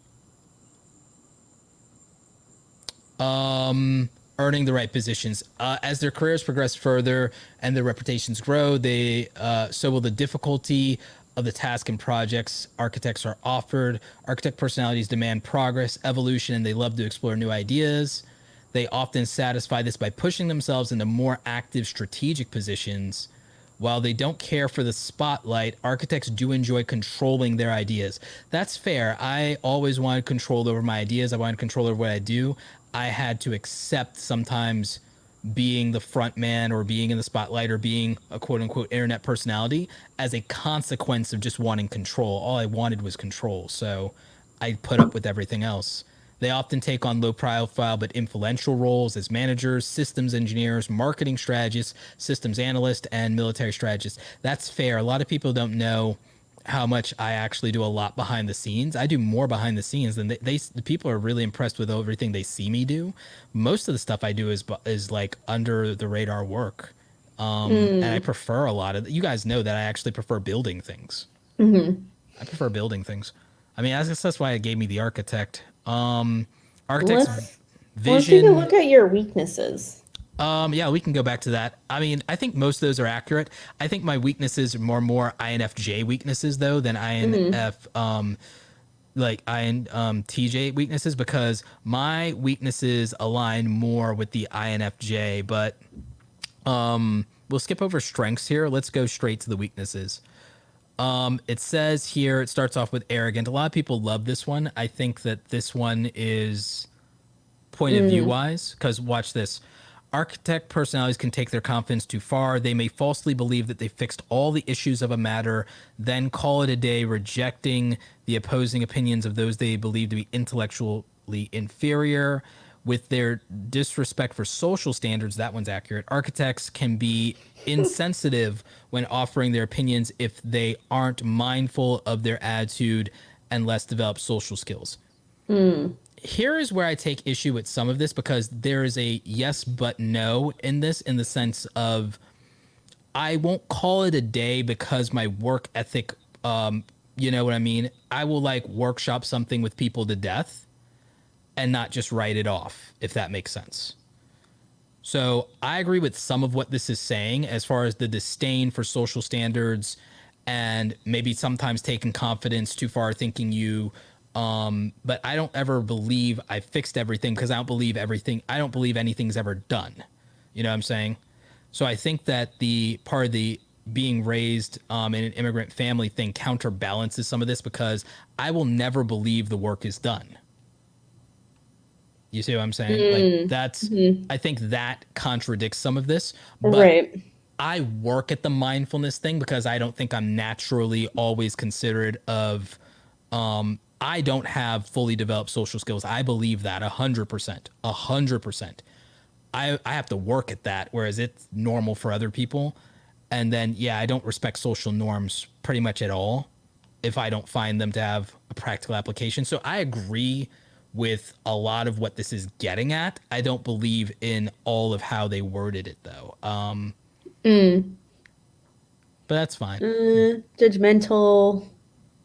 Earning the right positions. As their careers progress further and their reputations grow, so will the difficulty of the task and projects architects are offered. Architect personalities demand progress, evolution, and they love to explore new ideas. They often satisfy this by pushing themselves into more active strategic positions. While they don't care for the spotlight, architects do enjoy controlling their ideas. That's fair. I always wanted control over my ideas. I wanted control over what I do. I had to accept sometimes being the front man or being in the spotlight or being a quote unquote internet personality as a consequence of just wanting control. All I wanted was control. So I put up with everything else. They often take on low profile but influential roles as managers, systems engineers, marketing strategists, systems analysts, and military strategists. That's fair. A lot of people don't know how much I actually do a lot behind the scenes. I do more behind the scenes than the people are really impressed with everything they see me do. Most of the stuff I do is like under the radar work. And I prefer a lot of, you guys know that I actually prefer building things. I prefer building things. I mean, I guess that's why it gave me the architect. Architect's vision. Let's take a look at your weaknesses. Yeah, we can go back to that. I mean, I think most of those are accurate. I think my weaknesses are more INFJ weaknesses though than INF TJ weaknesses, because my weaknesses align more with the INFJ, but we'll skip over strengths here. Let's go straight to the weaknesses. It says here, it starts off with arrogant. A lot of people love this one. I think that this one is point of view wise, because watch this. Architect personalities can take their confidence too far. They may falsely believe that they fixed all the issues of a matter, then call it a day, rejecting the opposing opinions of those they believe to be intellectually inferior. With their disrespect for social standards, that one's accurate. Architects can be insensitive when offering their opinions if they aren't mindful of their attitude and less developed social skills. Here is where I take issue with some of this, because there is a yes but no in this, in the sense of I won't call it a day because my work ethic, you know what I mean? I will like workshop something with people to death and not just write it off, if that makes sense. So I agree with some of what this is saying as far as the disdain for social standards and maybe sometimes taking confidence too far, thinking you, but I don't ever believe I fixed everything, because I don't believe anything's ever done. You know what I'm saying? So I think that the part of the being raised in an immigrant family thing counterbalances some of this, because I will never believe the work is done. You see what I'm saying? Like that's, I think that contradicts some of this, but right. I work at the mindfulness thing because I don't think I'm naturally always considerate of, I don't have fully developed social skills. I believe that 100%. I have to work at that, whereas it's normal for other people. And then, yeah, I don't respect social norms pretty much at all if I don't find them to have a practical application. So I agree with a lot of what this is getting at. I don't believe in all of how they worded it, though. But that's fine. Judgmental,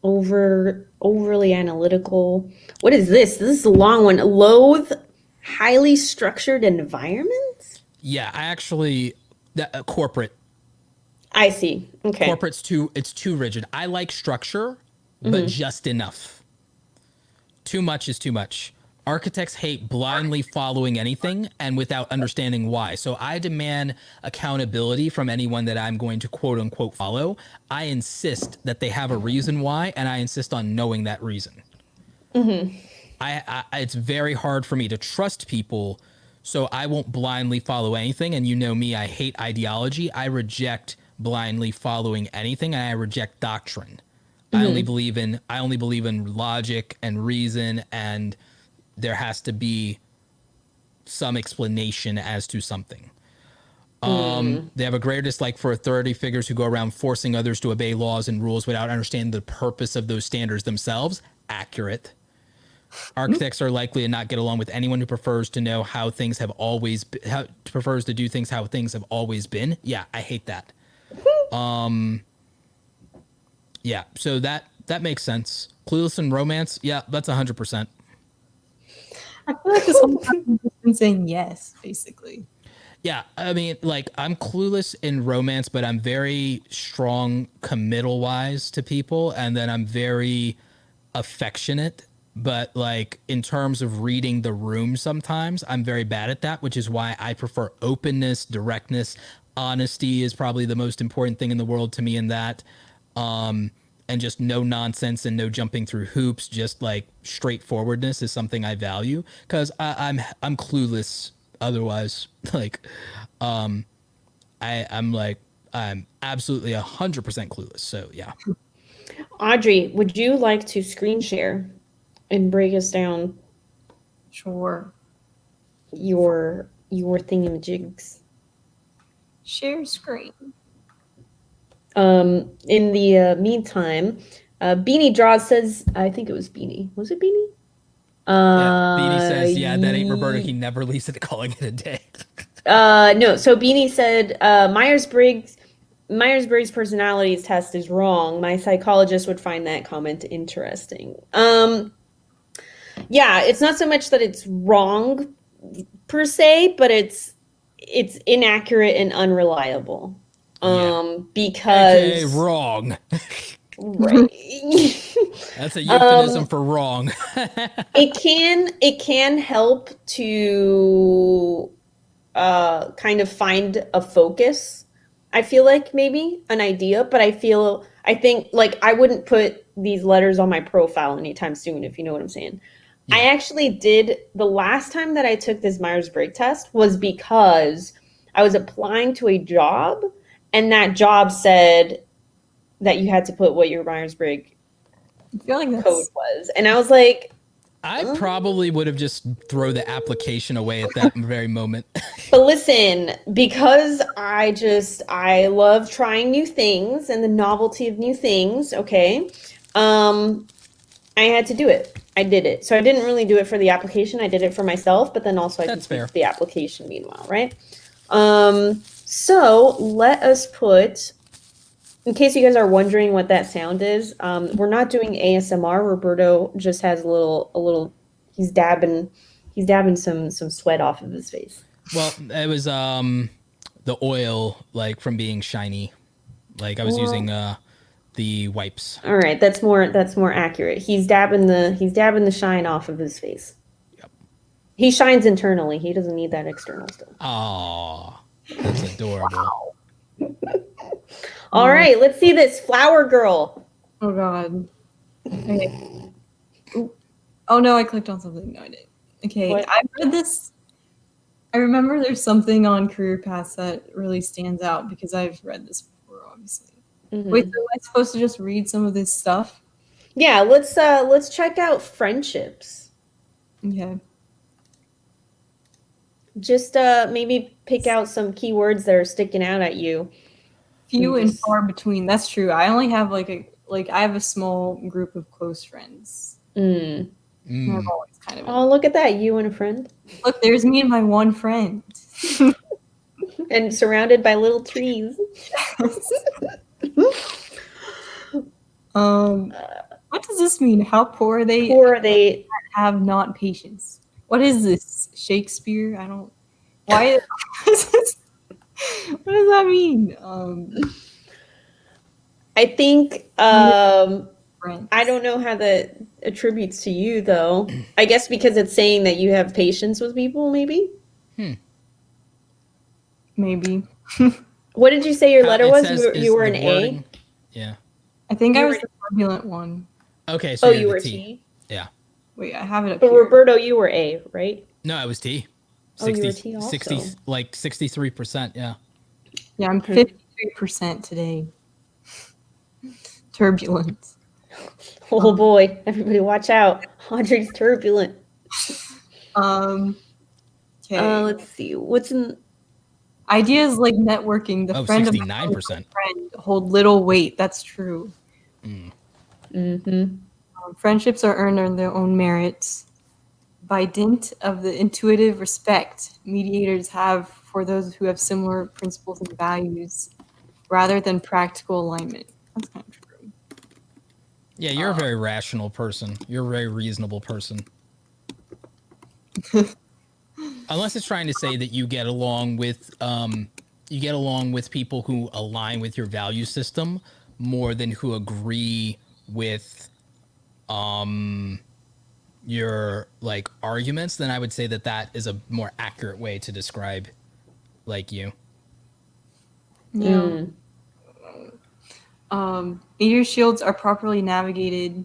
overly analytical. What is this? This is a long one. Loathe highly structured environments? Yeah, I actually corporate. I see. Okay. Corporate's too rigid. I like structure, but just enough. Too much is too much. Architects hate blindly following anything and without understanding why. So I demand accountability from anyone that I'm going to quote unquote follow. I insist that they have a reason why, and I insist on knowing that reason. It's very hard for me to trust people, so I won't blindly follow anything. And you know me, I hate ideology. I reject blindly following anything, and I reject doctrine. I only believe in logic and reason, and there has to be some explanation as to something. They have a greater dislike for authority figures who go around forcing others to obey laws and rules without understanding the purpose of those standards themselves. Accurate. Architects are likely to not get along with anyone who prefers to know how things have always been, prefers to do things how things have always been. Yeah, I hate that. Yeah, so that makes sense. Clueless in romance, yeah, that's 100%. I feel like this whole time I've just been saying yes, basically. Yeah, I mean, like, I'm clueless in romance, but I'm very strong committal-wise to people, and then I'm very affectionate. But, like, in terms of reading the room sometimes, I'm very bad at that, which is why I prefer openness, directness. Honesty is probably the most important thing in the world to me in that. And just no nonsense and no jumping through hoops, just like straightforwardness is something I value, because I'm clueless otherwise. Like, I'm absolutely 100% clueless. So yeah. Audrey, would you like to screen share and break us down Sure. your thingamajigs? Share screen. In the meantime, Beanie Draws says, I think it was Beanie. Was it Beanie? Yeah, Beanie says, yeah, that ain't Roberto. He never leaves it calling it a day. No. So Beanie said, Myers-Briggs personalities test is wrong. My psychologist would find that comment interesting. Yeah, it's not so much that it's wrong per se, but it's inaccurate and unreliable. Because okay, wrong. Right. That's a euphemism for wrong. it can help to kind of find a focus. I feel like maybe an idea, but I think like I wouldn't put these letters on my profile anytime soon, if you know what I'm saying. Yeah. I actually did, the last time that I took this Myers-Briggs test was because I was applying to a job, and that job said that you had to put what your Myers-Briggs code was. And I was like, I probably would have just throw the application away at that very moment. But listen, because I love trying new things and the novelty of new things, okay, I had to do it. I did it. So I didn't really do it for the application. I did it for myself, but then also I did the application meanwhile, right? So let us put, in case you guys are wondering what that sound is, we're not doing ASMR. Roberto just has a little. He's dabbing some sweat off of his face. Well, it was the oil, like from being shiny. Like I was using the wipes. All right, that's more accurate. He's dabbing the shine off of his face. Yep. He shines internally. He doesn't need that external stuff. Aw, that's adorable. All right, let's see this flower girl. Oh God. Okay. Oh no, I clicked on something. No, I didn't. Okay, What? I read this. I remember there's something on Career Paths that really stands out because I've read this before, obviously. Mm-hmm. Wait, so am I supposed to just read some of this stuff? Yeah, let's check out friendships. Okay. Just maybe pick out some keywords that are sticking out at you. Few and far between. That's true. I only have I have a small group of close friends. Mm. I've always kind of Oh, look at that. You and a friend. look. There's me and my one friend. And surrounded by little trees. What does this mean? How poor are they? Poor are they? Have not patience. What is this? Shakespeare? I don't. Why? What does that mean? I think Friends. I don't know how that attributes to you though. I guess because it's saying that you have patience with people, maybe. Maybe. What did you say your letter It was? says- You were the an wording- A? Yeah. I think You I were- was the turbulent one. Okay, so Oh, you're you the were T. T? Yeah. Wait, I have it up But here. Roberto, you were A, right? No, I was T. Oh, you were T also. 60, like 63%, yeah. Yeah, I'm 53% today. Turbulence. Oh boy, everybody watch out. Audrey's turbulent. Okay. Let's see. What's in Ideas like networking, the Oh, friend of a 69%. friend hold little weight. That's true. Mm-hmm. Friendships are earned on their own merits. By dint of the intuitive respect mediators have for those who have similar principles and values, rather than practical alignment. That's kind of true. Yeah, you're a very rational person. You're a very reasonable person. Unless it's trying to say that you get along with people who align with your value system more than who agree with your like arguments, then I would say that is a more accurate way to describe like you. Yeah. Meteor shields are properly navigated.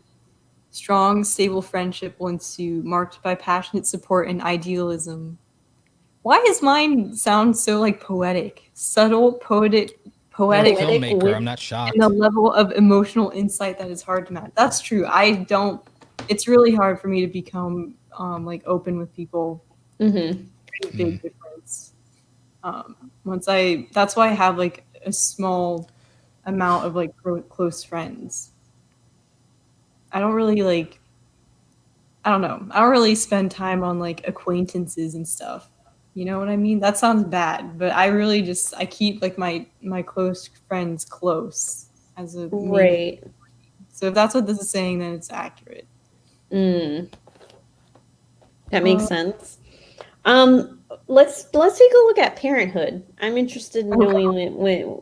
Strong, stable friendship will ensue, marked by passionate support and idealism. Why does mine sound so like poetic? Subtle, poetic, You're a Poetic filmmaker. wit. I'm not shocked. and a level of emotional insight that is hard to match. That's true. It's really hard for me to become like open with people. Mm-hmm. Pretty big difference. That's why I have like a small amount of like close friends. I don't really like, I don't know. I don't really spend time on like acquaintances and stuff. You know what I mean? That sounds bad, but I really I keep like my close friends close as a main. Right. So if that's what this is saying, then it's accurate. That makes sense. Let's take a look at parenthood. I'm interested in knowing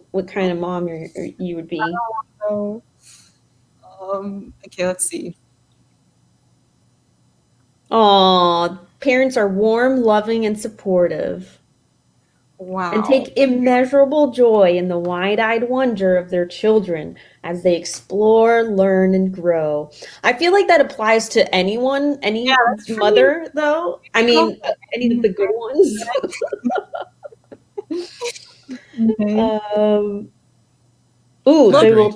what kind of mom you would be. So, okay, let's see. Aw, parents are warm, loving, and supportive, Wow. and take immeasurable joy in the wide-eyed wonder of their children as they explore, learn, and grow. I feel like that applies to anyone, any mother, though. I mean, any of the good ones. Okay.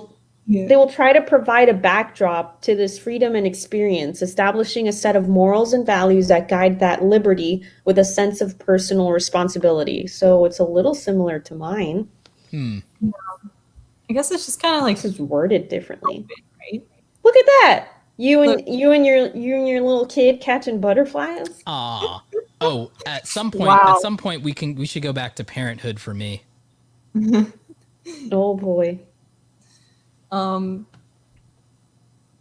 They will try to provide a backdrop to this freedom and experience, establishing a set of morals and values that guide that liberty with a sense of personal responsibility. So it's a little similar to mine. I guess it's just kind of like This is worded differently. Right? Look at that. You and your little kid catching butterflies. Ah. Oh, at some point, we should go back to parenthood for me. Oh boy. The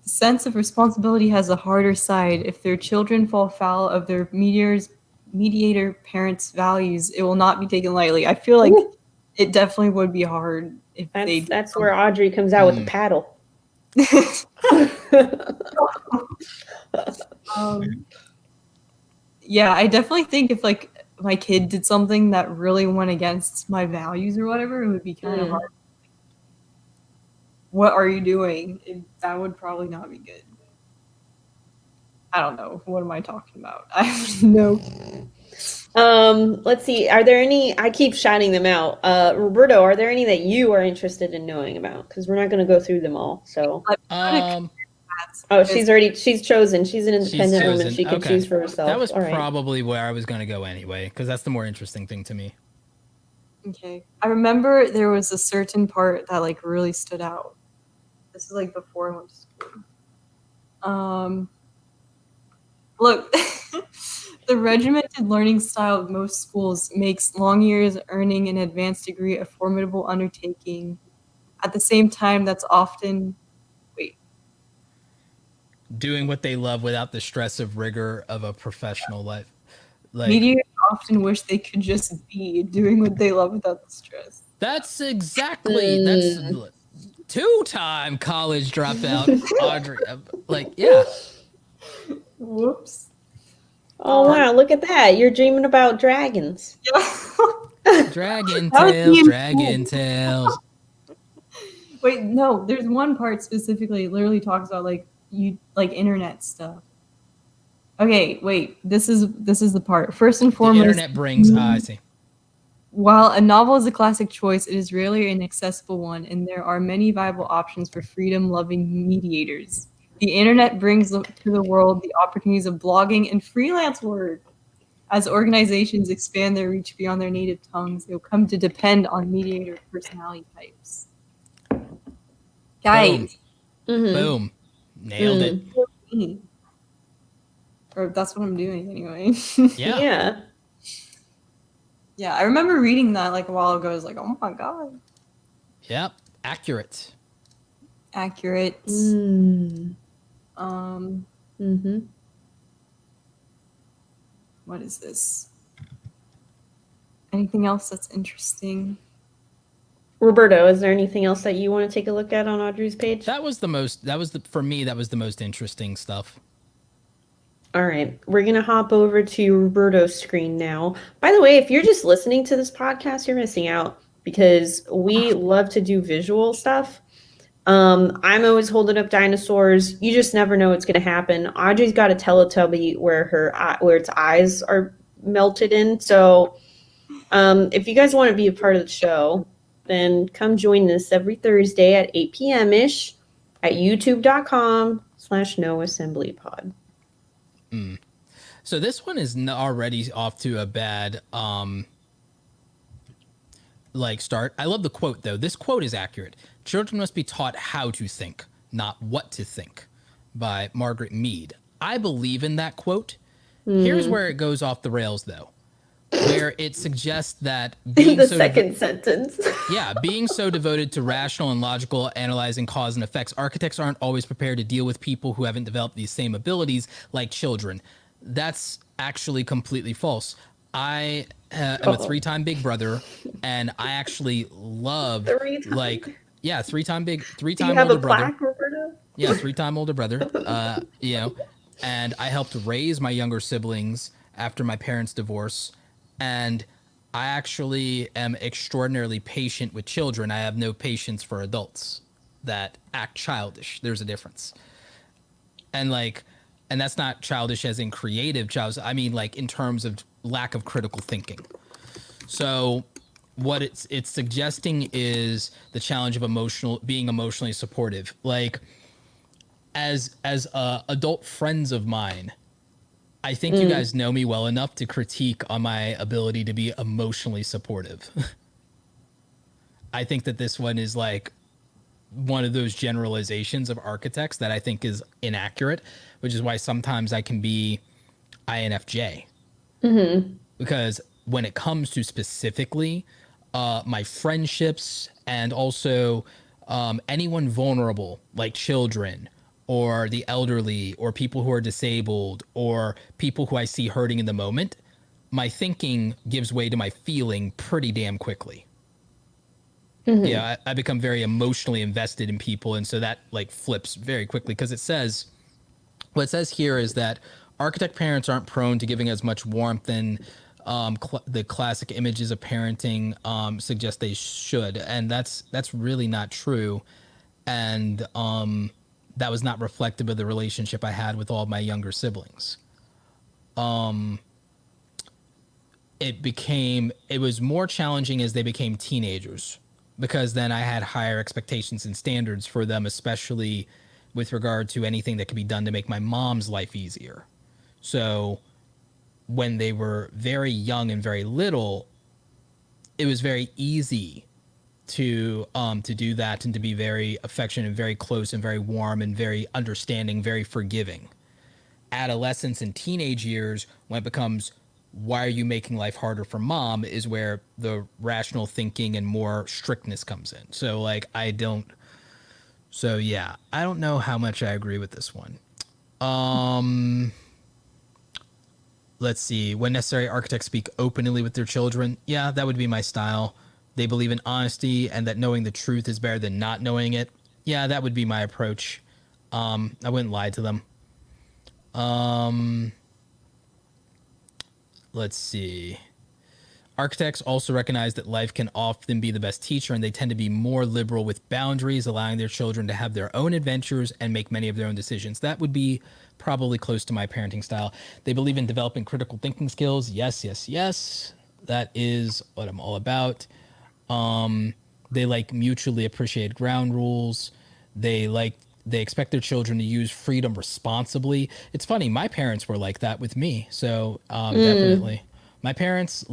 sense of responsibility has a harder side. If their children fall foul of their mediator parents' values, it will not be taken lightly. I feel like it definitely would be hard if that's where Audrey comes out with the paddle. Yeah, I definitely think if like my kid did something that really went against my values or whatever, it would be kind of hard. What are you doing? That would probably not be good. I don't know. What am I talking about? I have no. Let's see. Are there any? I keep shouting them out. Roberto, are there any that you are interested in knowing about? Because we're not going to go through them all. So. Oh, she's chosen. She's an independent woman. She can choose for herself. That was probably where I was going to go anyway, because that's the more interesting thing to me. Okay. I remember there was a certain part that like really stood out. This is like before I went to school. Look, the regimented learning style of most schools makes long years earning an advanced degree a formidable undertaking. At the same time, that's often Doing what they love without the stress of rigor of a professional life. Like, mediators often wish they could just be doing what they love without the stress. that's exactly, that's two-time college dropout, Audrey. Like, yeah. Whoops. Oh wow, look at that. You're dreaming about dragons. Yeah. Dragon That was tails, me in dragon school. tails. Wait, no, there's one part specifically, it literally talks about like internet stuff. Okay, wait, this is the part. First and The foremost, internet brings, I see. while a novel is a classic choice, it is rarely an accessible one, and there are many viable options for freedom-loving mediators. The internet brings to the world the opportunities of blogging and freelance work. As organizations expand their reach beyond their native tongues, they'll come to depend on mediator personality types. Guys, Boom. Nailed it. or that's what I'm doing anyway. Yeah. Yeah. Yeah, I remember reading that like a while ago. I was like, oh my god. Yep. Accurate. Accurate. What is this? Anything else that's interesting? Roberto, is there anything else that you want to take a look at on Audrey's page? For me, that was the most interesting stuff. All right, we're going to hop over to Roberto's screen now. By the way, if you're just listening to this podcast, you're missing out because we love to do visual stuff. I'm always holding up dinosaurs. You just never know what's going to happen. Audrey's got a Teletubby where its eyes are melted in. So if you guys want to be a part of the show, then come join us every Thursday at 8 p.m.-ish at youtube.com/noassemblypod. So this one is already off to a bad start. I love the quote, though. This quote is accurate. Children must be taught how to think, not what to think, by Margaret Mead. I believe in that quote. Here's where it goes off the rails, though, where it suggests that being The second sentence. being so devoted to rational and logical analyzing cause and effects, architects aren't always prepared to deal with people who haven't developed these same abilities like children. That's actually completely false. I am a 3-time big brother, and I actually love three-time older brother. Plaque, Roberto? Yeah, 3-time older brother. And I helped raise my younger siblings after my parents' divorce, and I actually am extraordinarily patient with children. I have no patience for adults that act childish. There's a difference. And that's not childish as in creative childish. I mean, like in terms of lack of critical thinking. So what it's suggesting is the challenge of being emotionally supportive. Like as adult friends of mine, I think you guys know me well enough to critique on my ability to be emotionally supportive. I think that this one is like one of those generalizations of architects that I think is inaccurate, which is why sometimes I can be INFJ. Because when it comes to specifically my friendships and also anyone vulnerable like children or the elderly or people who are disabled or people who I see hurting in the moment, my thinking gives way to my feeling pretty damn quickly. Yeah, I become very emotionally invested in people, and so that like flips very quickly because what it says here is that architect parents aren't prone to giving as much warmth than the classic images of parenting suggest they should, and that's really not true, and that was not reflective of the relationship I had with all of my younger siblings. It was more challenging as they became teenagers, because then I had higher expectations and standards for them, especially with regard to anything that could be done to make my mom's life easier. So when they were very young and very little, it was very easy to do that and to be very affectionate and very close and very warm and very understanding, very forgiving. adolescence and teenage years, when it becomes, why are you making life harder for mom, is where the rational thinking and more strictness comes in. So like, I don't know how much I agree with this one. Let's see. When necessary, architects speak openly with their children. Yeah, that would be my style. They believe in honesty and that knowing the truth is better than not knowing it. Yeah, that would be my approach. I wouldn't lie to them. Let's see. Architects also recognize that life can often be the best teacher, and they tend to be more liberal with boundaries, allowing their children to have their own adventures and make many of their own decisions. That would be probably close to my parenting style. They believe in developing critical thinking skills. Yes, yes, yes. That is what I'm all about. They like mutually appreciated ground rules. They expect their children to use freedom responsibly. It's funny, my parents were like that with me. So definitely. My parents,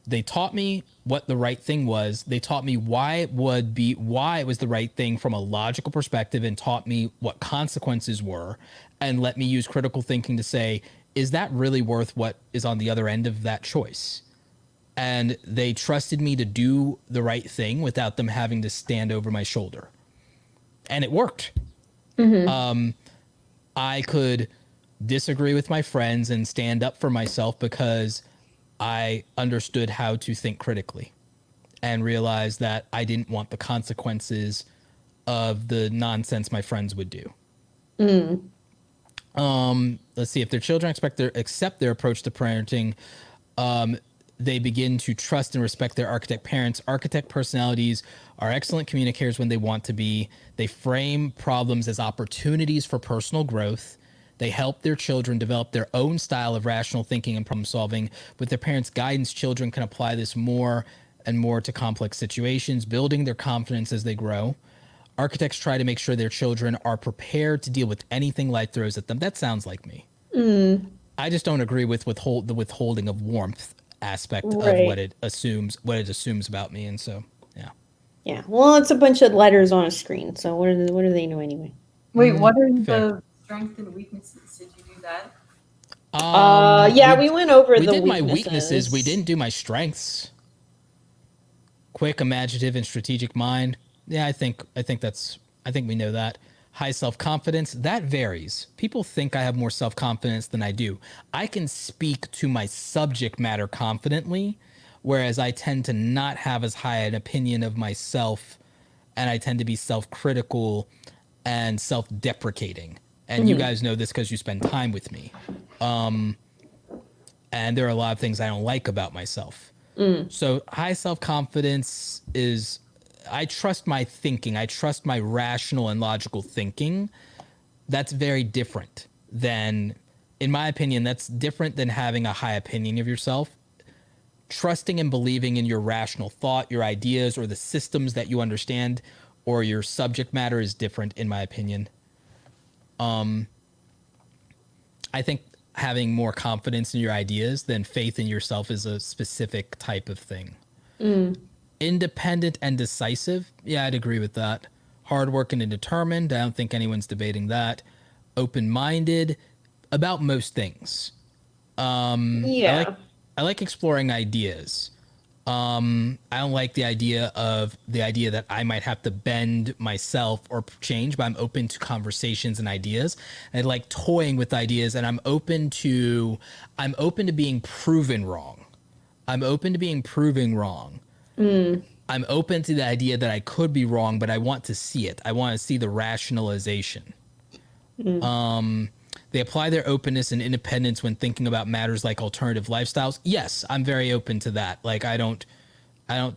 they taught me what the right thing was. They taught me why it was the right thing from a logical perspective, and taught me what consequences were, and let me use critical thinking to say, is that really worth what is on the other end of that choice? And they trusted me to do the right thing without them having to stand over my shoulder. And it worked. I could disagree with my friends and stand up for myself because I understood how to think critically and realized that I didn't want the consequences of the nonsense my friends would do. Let's see. If their children accept their approach to parenting, they begin to trust and respect their architect parents. Architect personalities are excellent communicators when they want to be. They frame problems as opportunities for personal growth. They help their children develop their own style of rational thinking and problem solving. With their parents' guidance, children can apply this more and more to complex situations, building their confidence as they grow. Architects try to make sure their children are prepared to deal with anything life throws at them. That sounds like me. I just don't agree with the withholding of warmth aspect of what it assumes about me. And so, yeah. Well, it's a bunch of letters on a screen. So what do they know anyway? Wait, what are the strengths and weaknesses? Did you do that? We went over we the did weaknesses. My weaknesses. We didn't do my strengths. Quick, imaginative, and strategic mind. Yeah, I think we know that. High self-confidence, that varies. People think I have more self-confidence than I do. I can speak to my subject matter confidently, whereas I tend to not have as high an opinion of myself, and I tend to be self-critical and self-deprecating. And you guys know this because you spend time with me. And there are a lot of things I don't like about myself. So high self-confidence is, I trust my thinking. I trust my rational and logical thinking. That's very different than, in my opinion, that's different than having a high opinion of yourself. Trusting and believing in your rational thought, your ideas, or the systems that you understand, or your subject matter is different, in my opinion. I think having more confidence in your ideas than faith in yourself is a specific type of thing. Independent and decisive. Yeah, I'd agree with that. Hardworking and determined. I don't think anyone's debating that. Open-minded about most things. I like exploring ideas. I don't like the idea that I might have to bend myself or change, but I'm open to conversations and ideas. I like toying with ideas, and I'm open to being proven wrong. I'm open to the idea that I could be wrong, but I want to see it. I want to see the rationalization. They apply their openness and independence when thinking about matters like alternative lifestyles. Yes, I'm very open to that. Like, I don't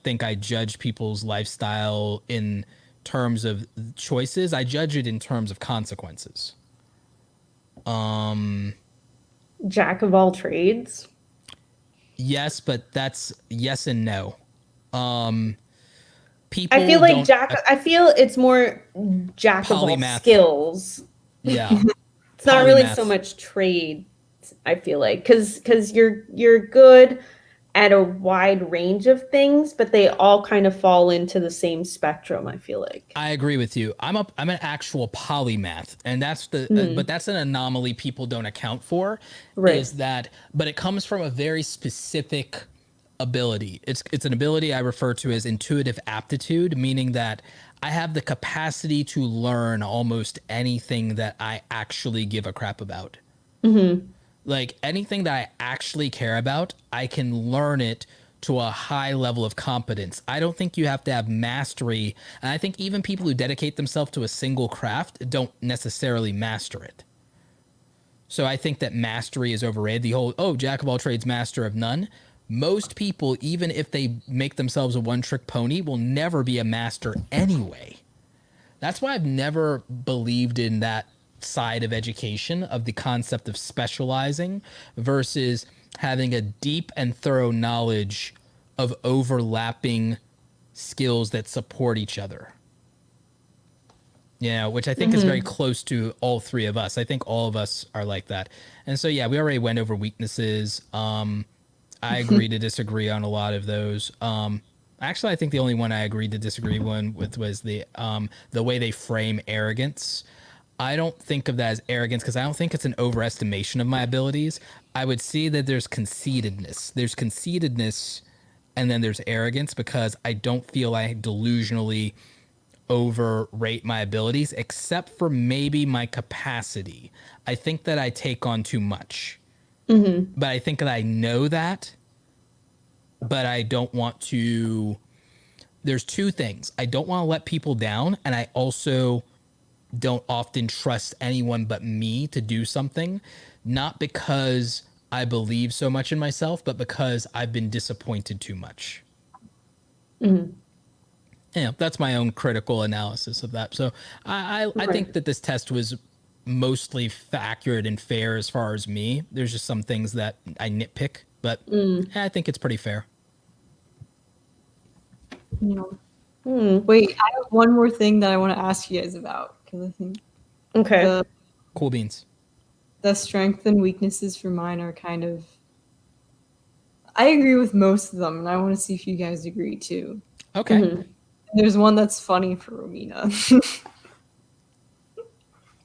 think I judge people's lifestyle in terms of choices. I judge it in terms of consequences. Jack of all trades. Yes, but that's yes and no. I feel like I feel it's more jack of all skills. Yeah. It's not really so much trade, I feel like, because you're good at a wide range of things, but they all kind of fall into the same spectrum, I feel like. I agree with you. I'm an actual polymath, and that's but that's an anomaly people don't account for. Right. Is that, but it comes from a very specific ability. It's an ability I refer to as intuitive aptitude, meaning that I have the capacity to learn almost anything that I actually give a crap about. Like anything that I actually care about, I can learn it to a high level of competence. I don't think you have to have mastery. And I think even people who dedicate themselves to a single craft don't necessarily master it. So I think that mastery is overrated. The whole, oh, jack of all trades, master of none. Most people, even if they make themselves a one-trick pony, will never be a master anyway. That's why I've never believed in that side of education, of the concept of specializing versus having a deep and thorough knowledge of overlapping skills that support each other. Yeah, which I think is very close to all three of us. I think all of us are like that. And so, yeah, we already went over weaknesses. I agree to disagree on a lot of those. Actually, I think the only one I agreed to disagree with was the way they frame arrogance. I don't think of that as arrogance because I don't think it's an overestimation of my abilities. I would see that there's conceitedness. There's conceitedness and then there's arrogance because I don't feel I delusionally overrate my abilities except for maybe my capacity. I think that I take on too much. But I think that I know that, but I don't want to. There's two things. I don't want to let people down, and I also don't often trust anyone but me to do something, not because I believe so much in myself, but because I've been disappointed too much. Yeah, that's my own critical analysis of that. So I think that this test was mostly accurate and fair as far as me. There's just some things that I nitpick, but I think it's pretty fair. Wait, I have one more thing that I want to ask you guys about because I think Cool beans. The strengths and weaknesses for mine are kind of. I agree with most of them, and I want to see if you guys agree too. Okay. There's one that's funny for Romina.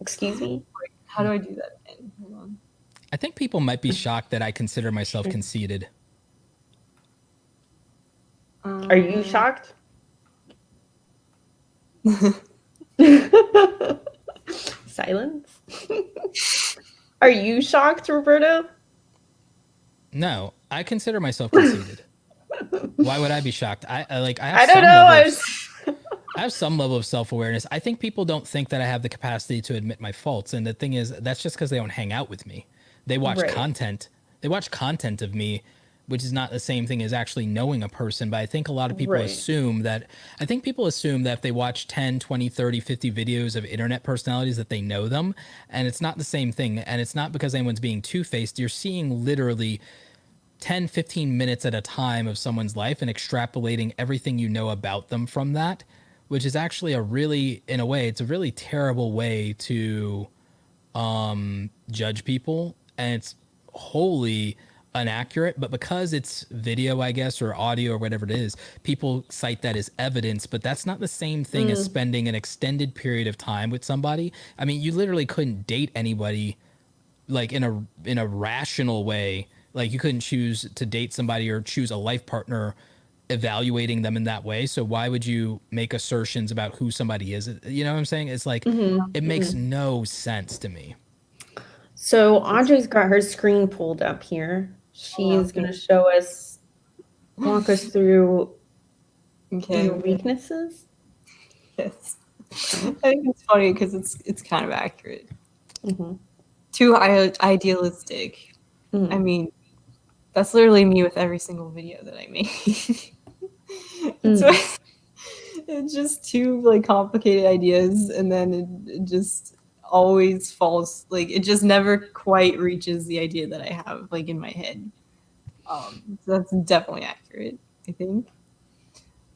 Excuse me? How do I do that again? Hold on. I think people might be shocked that I consider myself conceited. Are you shocked? Silence. Are you shocked, Roberto? No, I consider myself conceited. Why would I be shocked? I have some level of self-awareness. I think people don't think that I have the capacity to admit my faults. And the thing is, that's just because they don't hang out with me. They watch content. They watch content of me, which is not the same thing as actually knowing a person. But I think a lot of people assume that if they watch 10, 20, 30, 50 videos of internet personalities that they know them. And it's not the same thing. And it's not because anyone's being two-faced. You're seeing literally 10, 15 minutes at a time of someone's life and extrapolating everything you know about them from that, which is actually in a way, it's a really terrible way to judge people. And it's wholly inaccurate, but because it's video, I guess, or audio or whatever it is, people cite that as evidence, but that's not the same thing as spending an extended period of time with somebody. I mean, you literally couldn't date anybody like in a rational way. Like you couldn't choose to date somebody or choose a life partner evaluating them in that way. So why would you make assertions about who somebody is? You know what I'm saying? It's like, it makes no sense to me. So Audrey's got her screen pulled up here. She's going to walk us through your weaknesses. Yes. I think it's funny because it's kind of accurate. Too idealistic. I mean, that's literally me with every single video that I make. It's just two like complicated ideas, and then it just always falls, like it just never quite reaches the idea that I have like in my head. So that's definitely accurate, I think.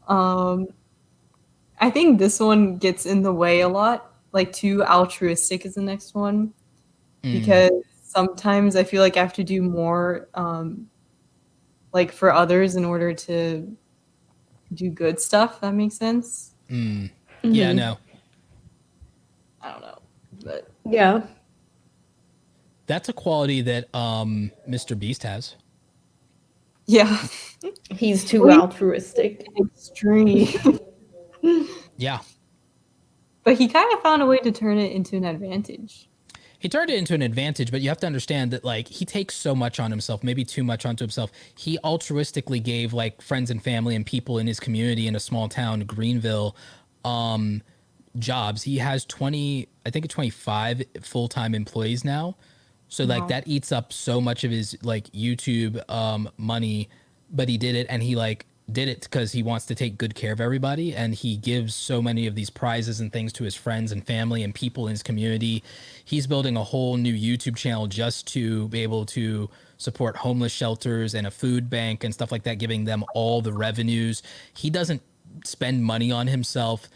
I think this one gets in the way a lot. Like too altruistic is the next one, because sometimes I feel like I have to do more like for others in order to do good stuff. If that makes sense. Yeah, no. I don't know, but Yeah. That's a quality that Mr. Beast has. yeah, He's too altruistic. extreme. Yeah. But he kind of found a way to turn it into an advantage. He turned it into an advantage, but you have to understand that like he takes so much on himself, maybe too much onto himself. He altruistically gave like friends and family and people in his community in a small town, Greenville, jobs. He has 25 full-time employees now. So like that eats up so much of his like YouTube money, but he did it, and he like did it because he wants to take good care of everybody, and he gives so many of these prizes and things to his friends and family and people in his community. He's building a whole new YouTube channel just to be able to support homeless shelters and a food bank and stuff like that, giving them all the revenues. He doesn't spend money on himself.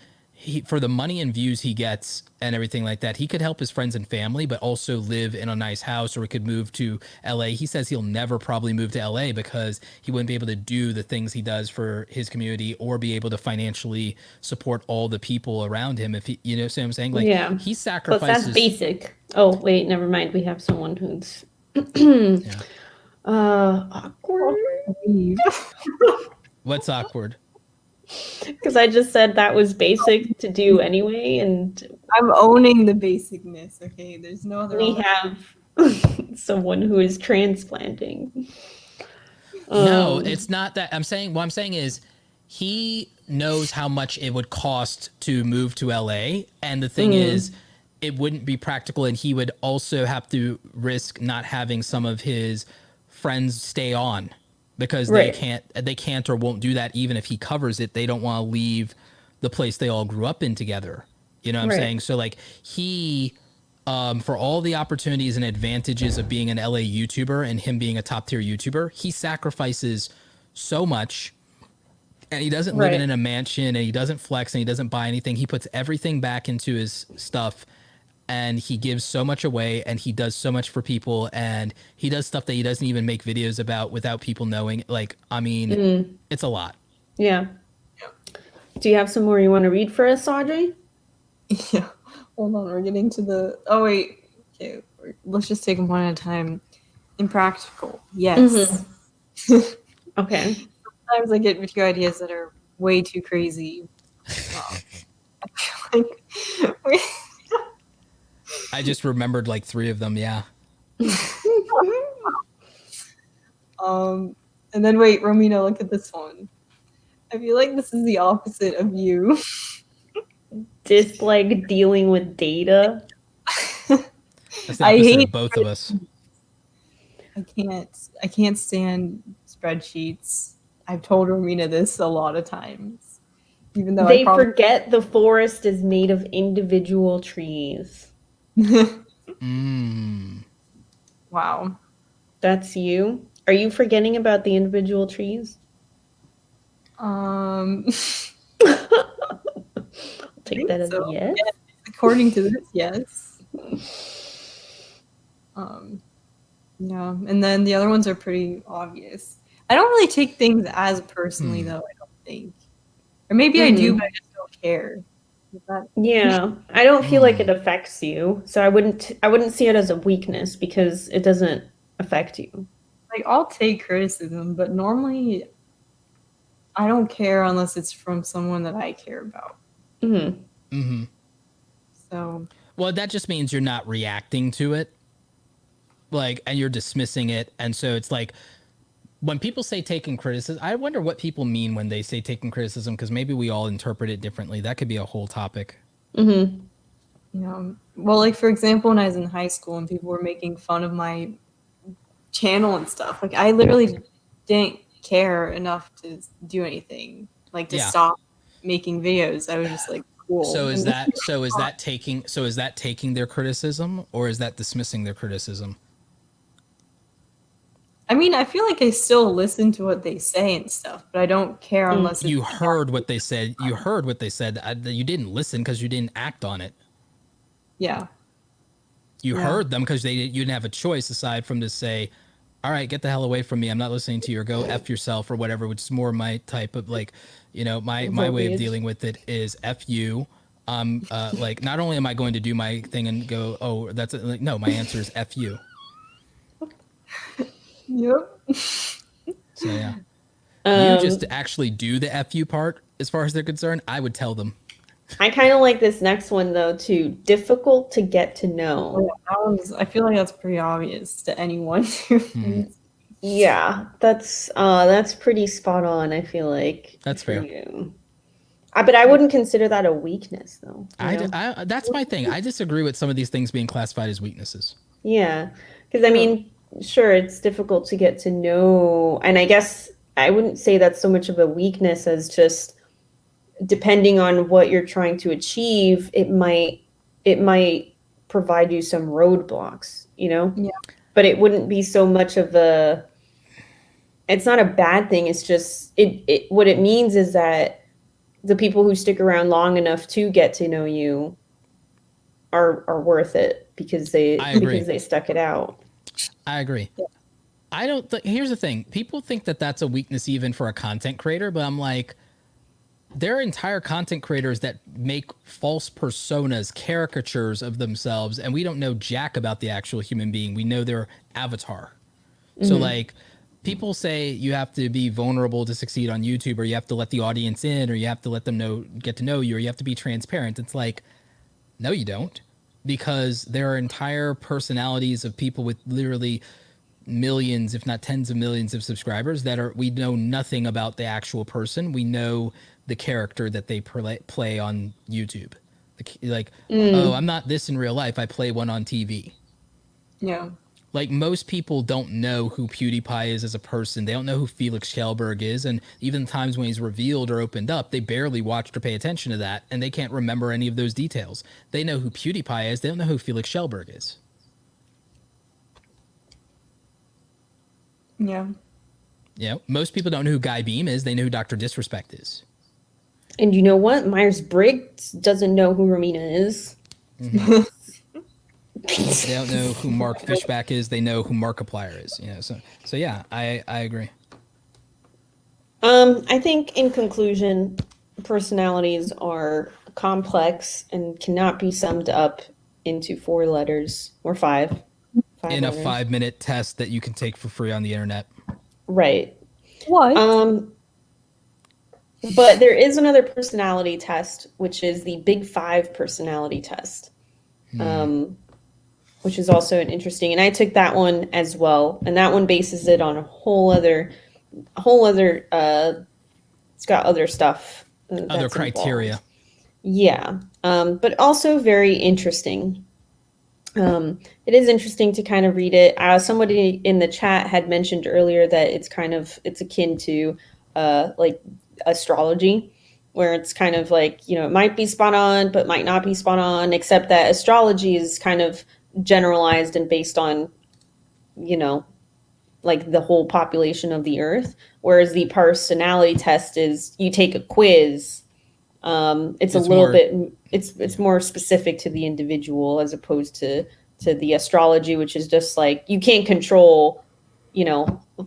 For the money and views he gets and everything like that, he could help his friends and family, but also live in a nice house, or he could move to LA. He says he'll never probably move to LA because he wouldn't be able to do the things he does for his community or be able to financially support all the people around him. If he, you know, see what I'm saying? Like, Yeah. he But sacrifices. that's basic. Oh, wait, never mind. We have someone who's Yeah. awkward. What's awkward? Because I just said that was basic to do anyway, and I'm owning the basicness. Okay, there's no other. we have someone who is transplanting. No, it's not that. What I'm saying is he knows how much it would cost to move to LA. And the thing is, it wouldn't be practical. And he would also have to risk not having some of his friends stay on because they can't or won't do that. Even if he covers it, they don't want to leave the place they all grew up in together. You know what I'm saying? So like he, for all the opportunities and advantages of being an LA YouTuber and him being a top tier YouTuber, he sacrifices so much, and he doesn't live in a mansion, and he doesn't flex, and he doesn't buy anything. He puts everything back into his stuff, and he gives so much away, and he does so much for people, and he does stuff that he doesn't even make videos about without people knowing. Like, I mean, it's a lot. Yeah. Do you have some more you want to read for us, Audrey? Yeah. Hold on, we're getting to the. Oh wait. Okay, let's just take them one at a time. Impractical. Yes. Okay. Sometimes I get video ideas that are way too crazy. I feel like I just remembered like 3 of them. Yeah. And then wait, Romina, look at this one. I feel like this is the opposite of you. Dislike dealing with data. That's the opposite of both of us. I can't stand spreadsheets. I've told Romina this a lot of times. Even though They forget the forest is made of individual trees. Wow. That's you? Are you forgetting about the individual trees? Take that as a yes. Yeah, according to this, yes. Yeah, and then the other ones are pretty obvious. I don't really take things as personally, though. I don't think, or maybe I do, but I just don't care. Yeah, I don't feel like it affects you, so I wouldn't see it as a weakness because it doesn't affect you. Like, I'll take criticism, but normally I don't care unless it's from someone that I care about. So, well, that just means you're not reacting to it, like, and you're dismissing it. And so it's like when people say taking criticism, I wonder what people mean when they say taking criticism, because maybe we all interpret it differently. That could be a whole topic. Yeah. Well, like, for example, when I was in high school and people were making fun of my channel and stuff, like, I literally didn't care enough to do anything, like to stop making videos. I was just like, cool. So is that taking their criticism, or is that dismissing their criticism? I mean, I feel like I still listen to what they say and stuff, but I don't care unless you heard what they said. You heard what they said. You didn't listen because you didn't act on it. Yeah. You heard them because you didn't have a choice aside from to say, all right, get the hell away from me. I'm not listening to you, or go F yourself or whatever, which is more my type of like, my way of dealing with it is F you. Like, not only am I going to do my thing and go, oh, that's it. Like, no, my answer is F you. Yep. So yeah, you just actually do the F you part as far as they're concerned. I would tell them. I kind of like this next one though too. Difficult to get to know. Oh, yeah, I feel like that's pretty obvious to anyone who Yeah, that's pretty spot on. I feel like that's fair. But I wouldn't consider that a weakness though. I that's my thing. I disagree with some of these things being classified as weaknesses. Yeah, because I mean, sure, it's difficult to get to know, and I guess I wouldn't say that's so much of a weakness as just depending on what you're trying to achieve, it might provide you some roadblocks, Yeah. But it wouldn't be so much of it's not a bad thing. It's just what it means is that the people who stick around long enough to get to know you are worth it because they stuck it out. I agree. Yeah. I don't here's the thing. People think that that's a weakness even for a content creator, but I'm like, there are entire content creators that make false personas, caricatures of themselves, and we don't know jack about the actual human being. We know their avatar. So like, people say you have to be vulnerable to succeed on YouTube, or you have to let the audience in, or you have to let them get to know you, or you have to be transparent. It's like, no, you don't, because there are entire personalities of people with literally millions, if not tens of millions of subscribers we know nothing about the actual person. We know the character that they play on YouTube. Oh, I'm not this in real life. I play one on TV. Yeah. Like, most people don't know who PewDiePie is as a person. They don't know who Felix Kjellberg is. And even times when he's revealed or opened up, they barely watched or pay attention to that. And they can't remember any of those details. They know who PewDiePie is. They don't know who Felix Kjellberg is. Yeah. Most people don't know who Guy Beam is. They know who Dr. Disrespect is. And you know what? Myers-Briggs doesn't know who Romina is. Mm-hmm. They don't know who Mark Fishback is. They know who Markiplier is. So yeah, I agree. I think in conclusion, personalities are complex and cannot be summed up into 4 letters or 5. In a letters. 5-minute test that you can take for free on the internet. Right. What? But there is another personality test, which is the Big 5 personality test, which is also an interesting. And I took that one as well, and that one bases it on a whole other. It's got other stuff. Other criteria. Involved. Yeah, but also very interesting. It is interesting to kind of read it. Somebody in the chat had mentioned earlier that it's akin to like astrology, where it's kind of like, it might be spot on, but might not be spot on, except that astrology is kind of generalized and based on, like the whole population of the earth. Whereas the personality test is you take a quiz. It's more specific to the individual as opposed to the astrology, which is just like you can't control,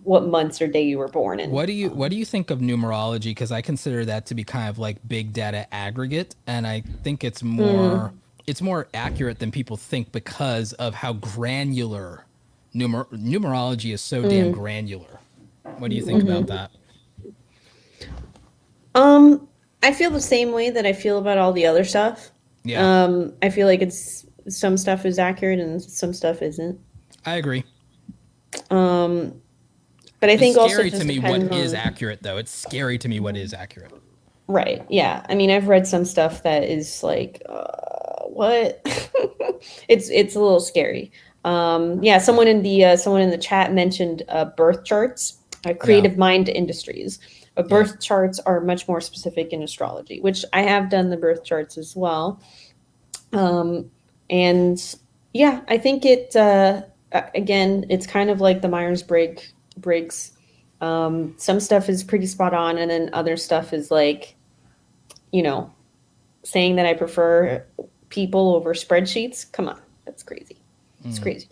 what months or day you were born in. What do you think of numerology? Because I consider that to be kind of like big data aggregate, and I think it's more accurate than people think because of how granular numerology is. So damn granular. What do you think about that? I feel the same way that I feel about all the other stuff. Yeah. I feel like some stuff is accurate and some stuff isn't. I agree. But I think also scary to me what is accurate, though. It's scary to me what is accurate. Right. Yeah. I mean, I've read some stuff that is like, what? It's a little scary. Yeah. Someone in the chat mentioned birth charts, Creative Mind Industries. Birth charts are much more specific in astrology, which I have done the birth charts as well. And yeah, I think it, again, it's kind of like the Myers-Briggs. Some stuff is pretty spot on, and then other stuff is like, saying that I prefer people over spreadsheets. Come on, that's crazy. It's crazy.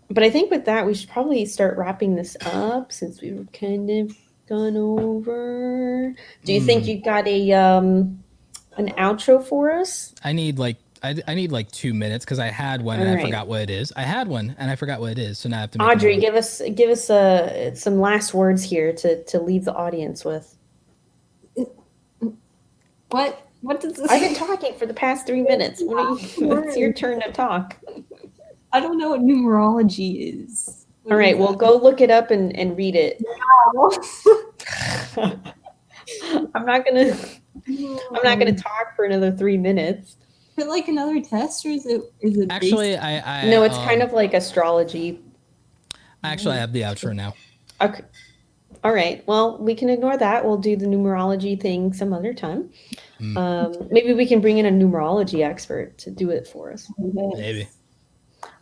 But I think with that, we should probably start wrapping this up since we were kind of gone over. Do you think you got a an outro for us? I need like 2 minutes because I had one and I forgot what it is. I had one and I forgot what it is, so now I have to make Audrey, give us some last words here to leave the audience with. What does this? I've been talking for the past 3 minutes. It's your turn to talk. I don't know what numerology is. All right, well, go look it up and read it. I'm not gonna talk for another 3 minutes. Is it like another test, or is it Actually, no, it's kind of like astrology. Actually, I have the outro now. Okay. All right. Well, we can ignore that. We'll do the numerology thing some other time. Maybe we can bring in a numerology expert to do it for us. Maybe.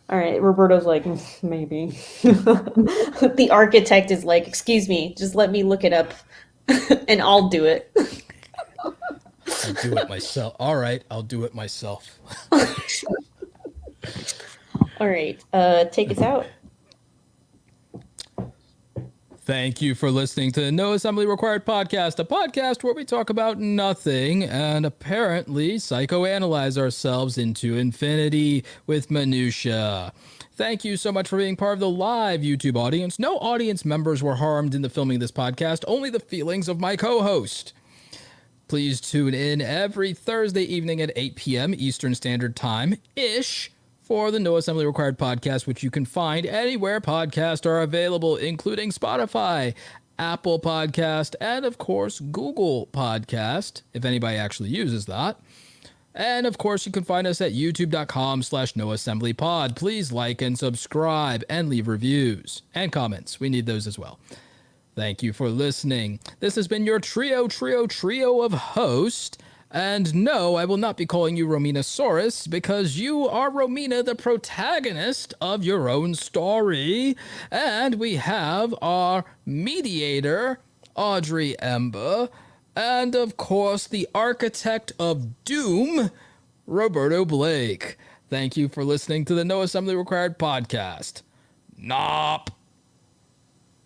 All right. Roberto's like, maybe. The architect is like, excuse me, just let me look it up and I'll do it. I'll do it myself. All right, I'll do it myself. All right. Take us out. Thank you for listening to the No Assembly Required podcast, a podcast where we talk about nothing and apparently psychoanalyze ourselves into infinity with minutia. Thank you so much for being part of the live YouTube audience. No audience members were harmed in the filming of this podcast, only the feelings of my co-host. Please tune in every Thursday evening at 8 p.m. Eastern Standard Time-ish for the No Assembly Required podcast, which you can find anywhere podcasts are available, including Spotify, Apple Podcast, and of course, Google Podcast, if anybody actually uses that. And of course, you can find us at youtube.com/noassemblypod. Please like and subscribe and leave reviews and comments. We need those as well. Thank you for listening. This has been your trio of hosts. And no, I will not be calling you Romina-saurus because you are Romina, the protagonist of your own story. And we have our mediator, Audrey Ember, and of course, the architect of doom, Roberto Blake. Thank you for listening to the No Assembly Required podcast. NARP.